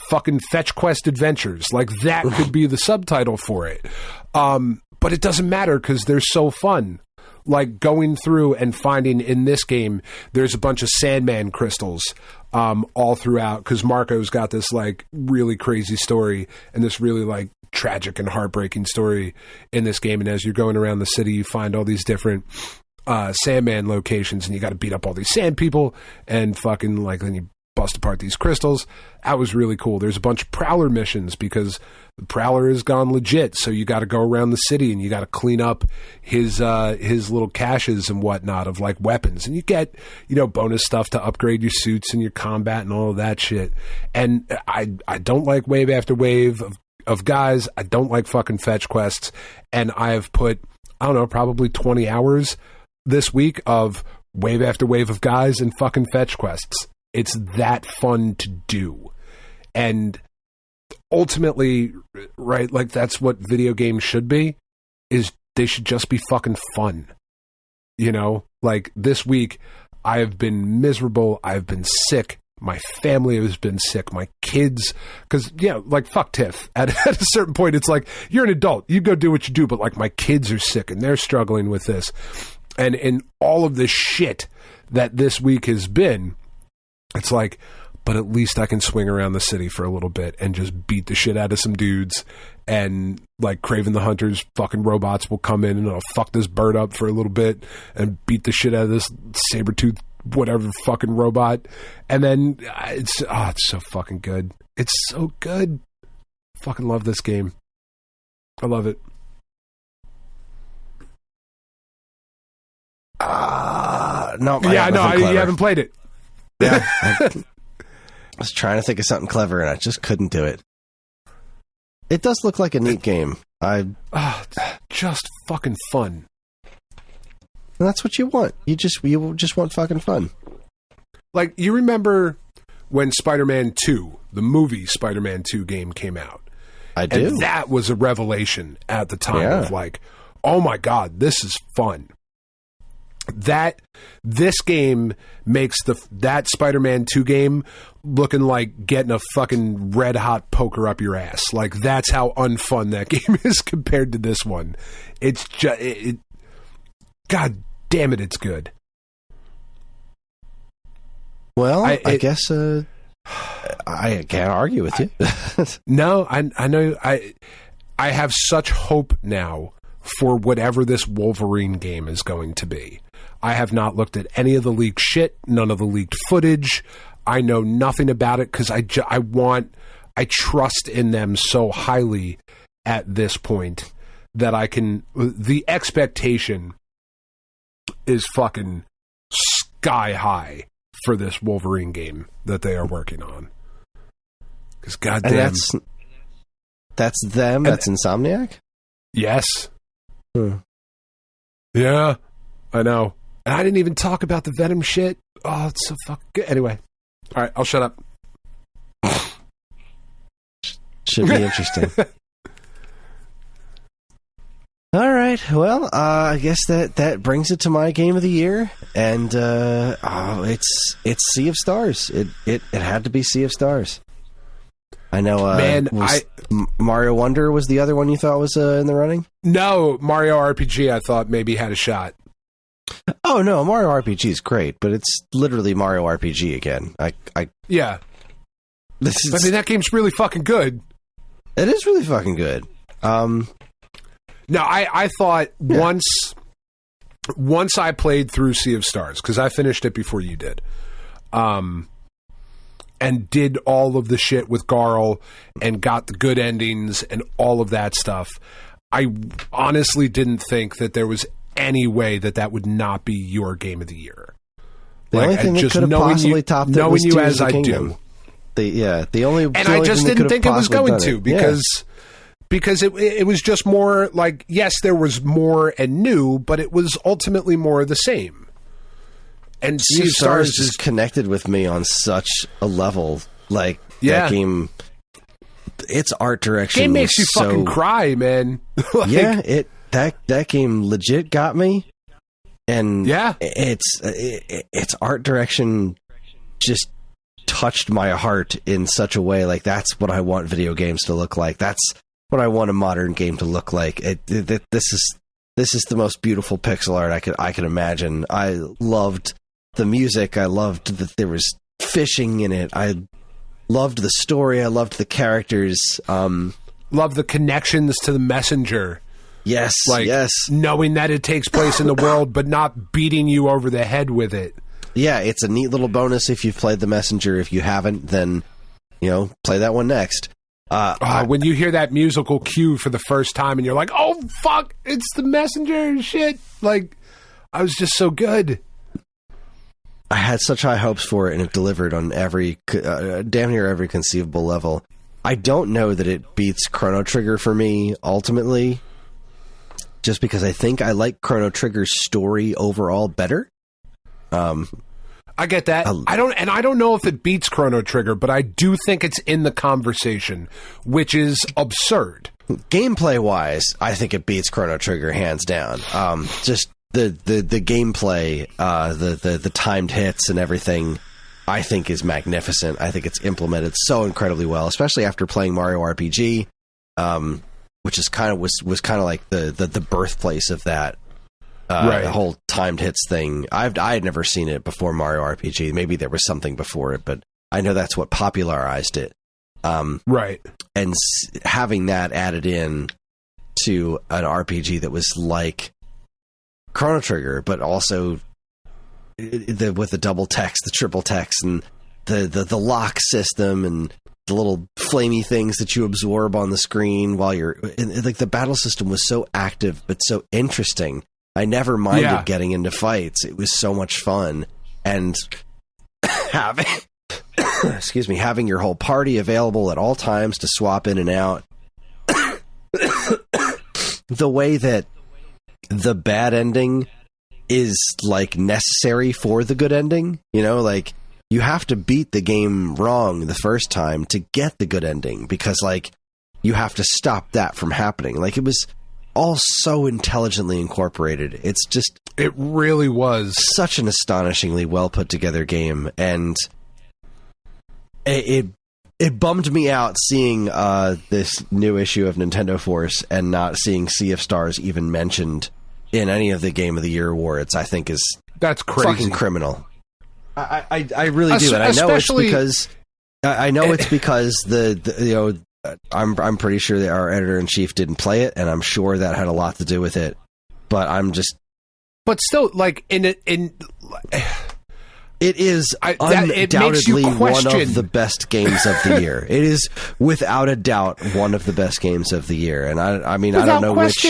fucking fetch quest adventures. Like, that could be the subtitle for it. But it doesn't matter, because they're so fun. Like, going through and finding in this game, there's a bunch of Sandman crystals all throughout, because Marco's got this like really crazy story and this really like tragic and heartbreaking story in this game. And as you're going around the city, you find all these different Sandman locations, and you got to beat up all these sand people and fucking like, then you bust apart these crystals. That was really cool. There's a bunch of Prowler missions, because the Prowler has gone legit, so you got to go around the city and you got to clean up his little caches and whatnot of like weapons, and you get bonus stuff to upgrade your suits and your combat and all of that shit. And I don't like wave after wave of guys. I don't like fucking fetch quests, and I have put, I don't know, probably 20 hours this week of wave after wave of guys and fucking fetch quests. It's that fun to do. And ultimately, right, like, that's what video games should be, is they should just be fucking fun. Like, this week I have been miserable. I've been sick. My family has been sick. My kids, because, like, fuck Tiff. At a certain point, it's like, you're an adult. You go do what you do. But, like, my kids are sick and they're struggling with this. And in all of this shit that this week has been, it's like, but at least I can swing around the city for a little bit and just beat the shit out of some dudes. And like Kraven the Hunter's fucking robots will come in and I'll fuck this bird up for a little bit and beat the shit out of this saber-tooth whatever fucking robot. And then it's so fucking good. It's so good. Fucking love this game. I love it. No. Yeah, no, you haven't played it. Yeah. I was trying to think of something clever and I just couldn't do it. It does look like a neat game. Just fucking fun. And that's what you want. You just want fucking fun. Like, you remember when Spider-Man 2, the movie Spider-Man 2 game came out? I do. And that was a revelation at the time of like, oh my God, this is fun. This game makes that Spider-Man 2 game looking like getting a fucking red hot poker up your ass. Like, that's how unfun that game is compared to this one. It's just, God damn it, it's good. Well, I guess I can't argue with you. No, I know. I have such hope now for whatever this Wolverine game is going to be. I have not looked at any of the leaked shit, none of the leaked footage. I know nothing about it because I trust in them so highly at this point that I can. The expectation is fucking sky high for this Wolverine game that they are working on. Because goddamn, that's them. That's Insomniac. Yes. Yeah, I know. And I didn't even talk about the Venom shit. Oh, it's so fucking good. Anyway, all right, I'll shut up. Should be interesting. All right. Well, I guess that brings it to my game of the year, and it's Sea of Stars. It had to be Sea of Stars. I know. Mario Wonder was the other one you thought was in the running? No, Mario RPG. I thought maybe had a shot. Oh no, Mario RPG is great, but it's literally Mario RPG again. Yeah. That game's really fucking good. It is really fucking good. No, I thought once I played through Sea of Stars, because I finished it before you did, and did all of the shit with Garl and got the good endings and all of that stuff, I honestly didn't think that there was any way that would not be your game of the year. The only thing that could have possibly topped it was you as I do. I just didn't think it was going to because it was just more like, yes, there was more and new, but it was ultimately more of the same. And Sea of Stars is connected with me on such a level. Like, that game, its art direction game makes you fucking cry, man. That game legit got me, and its art direction just touched my heart in such a way. Like, that's what I want video games to look like. That's what I want a modern game to look like. This is the most beautiful pixel art I could imagine. I loved the music. I loved that there was fishing in it. I loved the story. I loved the characters. Love the connections to the messenger. Yes, knowing that it takes place in the world, but not beating you over the head with it. Yeah, it's a neat little bonus if you've played the messenger. If you haven't, then play that one next. When you hear that musical cue for the first time, and you're like, "Oh fuck, it's the messenger and shit!" Like, I was just so good. I had such high hopes for it, and it delivered on every damn near every conceivable level. I don't know that it beats Chrono Trigger for me ultimately. Just because I think I like Chrono Trigger's story overall better. I get that. I don't know if it beats Chrono Trigger, but I do think it's in the conversation, which is absurd. Gameplay wise, I think it beats Chrono Trigger hands down. Just the gameplay, the timed hits and everything, I think is magnificent. I think it's implemented so incredibly well, especially after playing Mario RPG. Which is was kind of like the birthplace of that the whole timed hits thing. I had never seen it before Mario RPG. Maybe there was something before it, but I know that's what popularized it. Right. And having that added in to an RPG that was like Chrono Trigger, but also with the double text, the triple text, and the lock system, and the little flamey things that you absorb on the screen while you're like, the battle system was so active but so interesting. I never minded getting into fights. It was so much fun, and having having your whole party available at all times to swap in and out, the way that the bad ending is like necessary for the good ending, you know, like you have to beat the game wrong the first time to get the good ending, because like you have to stop that from happening. Like it was all so intelligently incorporated. It's just, it really was such an astonishingly well put together game, and it bummed me out seeing this new issue of Nintendo Force and not seeing Sea of Stars even mentioned in any of the Game of the Year awards. I think that's crazy, fucking criminal. I really do, and I know it's because the you know, I'm pretty sure that our editor in chief didn't play it, and I'm sure that had a lot to do with it. But but still, like it is undoubtedly one of the best games of the year. It is without a doubt one of the best games of the year, and I mean, I don't know which.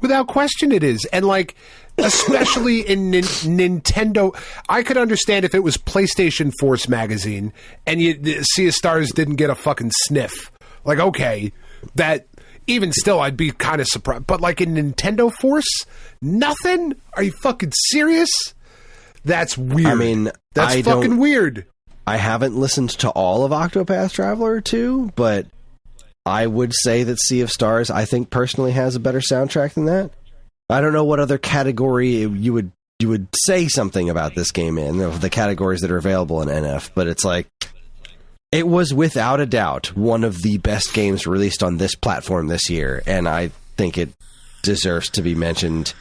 Without question, it is, and like. Especially in Nintendo, I could understand if it was PlayStation Force magazine and Sea of Stars didn't get a fucking sniff. Like, okay, that even still, I'd be kind of surprised. But like in Nintendo Force, nothing? Are you fucking serious? That's weird. I mean, that's fucking weird. I haven't listened to all of Octopath Traveler 2, but I would say that Sea of Stars, I think personally, has a better soundtrack than that. I don't know what other category you would say something about this game in, of the categories that are available in NF, but it's like, it was without a doubt one of the best games released on this platform this year, and I think it deserves to be mentioned,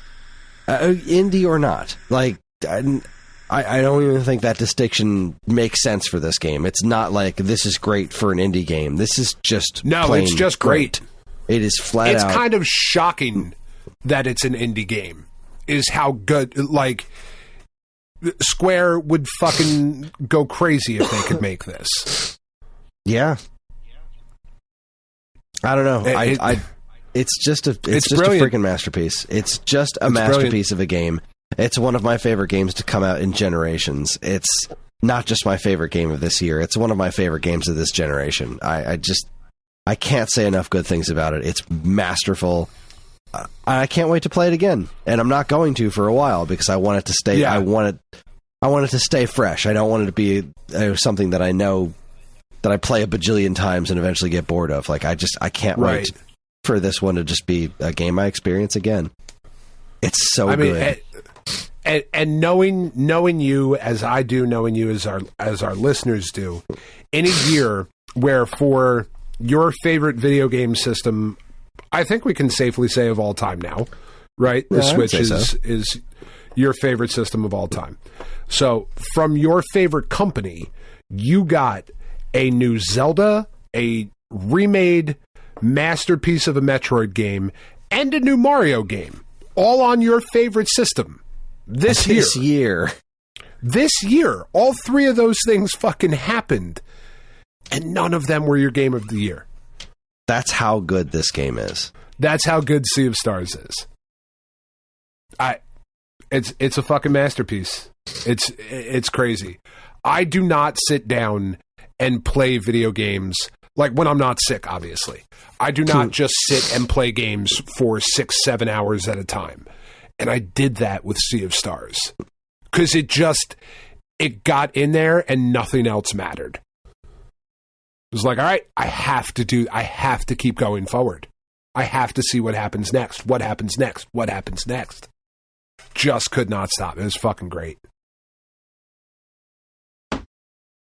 indie or not. Like, I don't even think that distinction makes sense for this game. It's not like this is great for an indie game. This is just it's just great. It is flat out. It's kind of shocking that it's an indie game, is how good, like, Square would fucking go crazy if they could make this. Yeah. I don't know. It's just a freaking masterpiece. It's just a masterpiece brilliant. Of a game. It's one of my favorite games to come out in generations. It's not just my favorite game of this year. It's one of my favorite games of this generation. I can't say enough good things about it. It's masterful. I can't wait to play it again, and I'm not going to for a while because I want it to stay. Yeah. I want it to stay fresh. I don't want it to be something that I know that I play a bajillion times and eventually get bored of. Like I can't wait for this one to just be a game I experience again. It's so good. And knowing you as I do, knowing you as our listeners do, in a year where for your favorite video game system, I think we can safely say of all time now, right? The Switch is your favorite system of all time. So from your favorite company, you got a new Zelda, a remade masterpiece of a Metroid game, and a new Mario game, all on your favorite system this year. This year, all three of those things fucking happened, and none of them were your game of the year. That's how good this game is. That's how good Sea of Stars is. It's a fucking masterpiece. It's crazy. I do not sit down and play video games like when I'm not sick, obviously. I do not just sit and play games for 6-7 hours at a time. And I did that with Sea of Stars. Because it got in there and nothing else mattered. It was like, all right, I have to keep going forward. I have to see what happens next. What happens next? What happens next? Just could not stop. It was fucking great.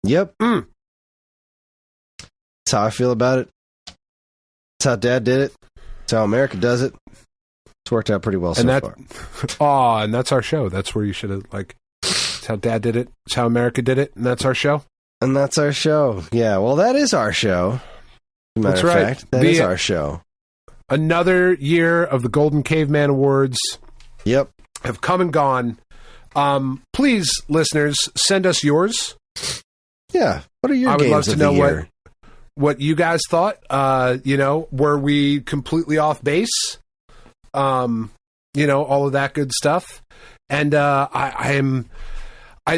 Yep. That's how I feel about it. That's how Dad did it. That's how America does it. It's worked out pretty well so far. Oh, and that's our show. That's where you should have, like, that's how Dad did it. That's how America did it. And that's our show. And that's our show. Yeah, well, that is our show. That's right. That is our show. Another year of the Golden Caveman Awards. Yep. Have come and gone. Please, listeners, send us yours. Yeah. What are your games of the year? I would love to know what you guys thought. Were we completely off base? All of that good stuff. And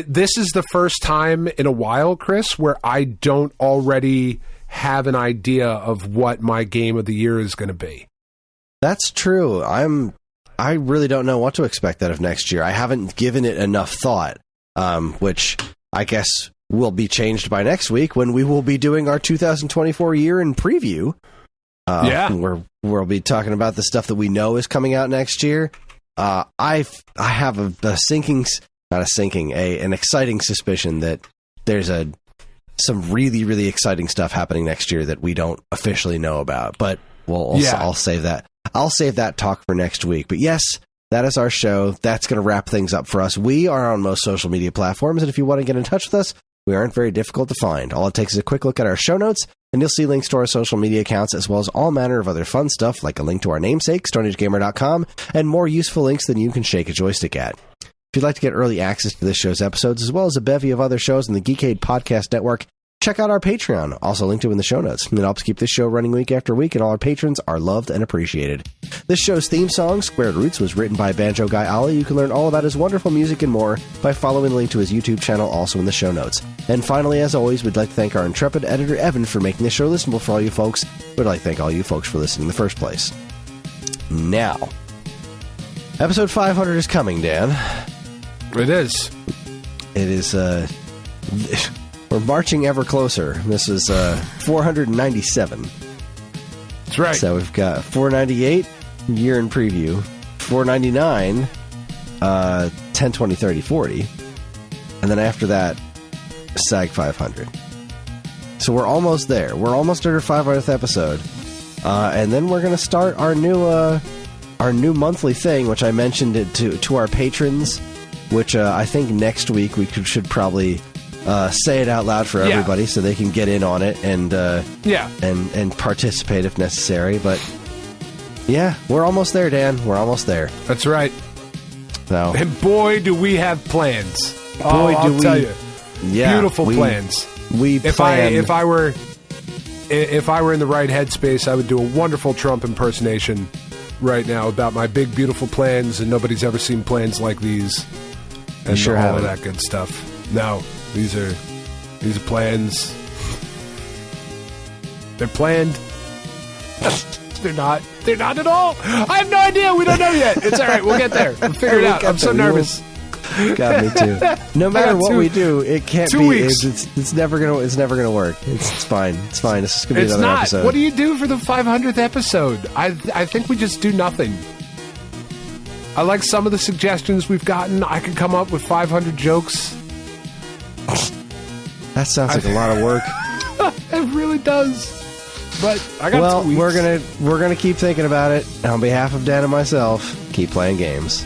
this is the first time in a while, Chris, where I don't already have an idea of what my game of the year is going to be. That's true. I really don't know what to expect out of next year. I haven't given it enough thought, which I guess will be changed by next week when we will be doing our 2024 year in preview. Where we'll be talking about the stuff that we know is coming out next year. I have an exciting suspicion that there's some really, really exciting stuff happening next year that we don't officially know about. But I'll save that. I'll save that talk for next week. But yes, that is our show. That's going to wrap things up for us. We are on most social media platforms, and if you want to get in touch with us, we aren't very difficult to find. All it takes is a quick look at our show notes, and you'll see links to our social media accounts, as well as all manner of other fun stuff, like a link to our namesake, StoneAgeGamer.com, and more useful links than you can shake a joystick at. If you'd like to get early access to this show's episodes, as well as a bevy of other shows in the Geekade Podcast Network, check out our Patreon, also linked to in the show notes. It helps keep this show running week after week, and all our patrons are loved and appreciated. This show's theme song, Squared Roots, was written by Banjo Guy Ali. You can learn all about his wonderful music and more by following the link to his YouTube channel, also in the show notes. And finally, as always, we'd like to thank our intrepid editor, Evan, for making this show listenable for all you folks. We'd like to thank all you folks for listening in the first place. Now, episode 500 is coming, Dan. It is. It is, we're marching ever closer. This is 497. That's right. So we've got 498, year in preview, 499, 10, 20, 30, 40, and then after that, SAG 500. So we're almost there. We're almost at our 500th episode. And then we're going to start our new monthly thing, which I mentioned it to our patrons, which I think next week we should probably... say it out loud for everybody so they can get in on it and participate if necessary. But yeah, we're almost there, Dan. We're almost there. That's right. So, and boy, do we have plans. I'll tell you, beautiful plans. If I were in the right headspace, I would do a wonderful Trump impersonation right now about my big, beautiful plans, and nobody's ever seen plans like these. And sure all haven't. of that good stuff. No. These are plans. They're planned. They're not. They're not at all. I have no idea. We don't know yet. It's all right. We'll get there. We'll figure it out. I'm so nervous. Got me too. No matter what we do, it can't 2 be. weeks. It's never gonna work. It's fine. It's fine. This is gonna be another episode. What do you do for the 500th episode? I think we just do nothing. I like some of the suggestions we've gotten. I could come up with 500 jokes. That sounds like a lot of work. It really does. But I got 2 weeks. we're gonna keep thinking about it. On behalf of Dan and myself, keep playing games.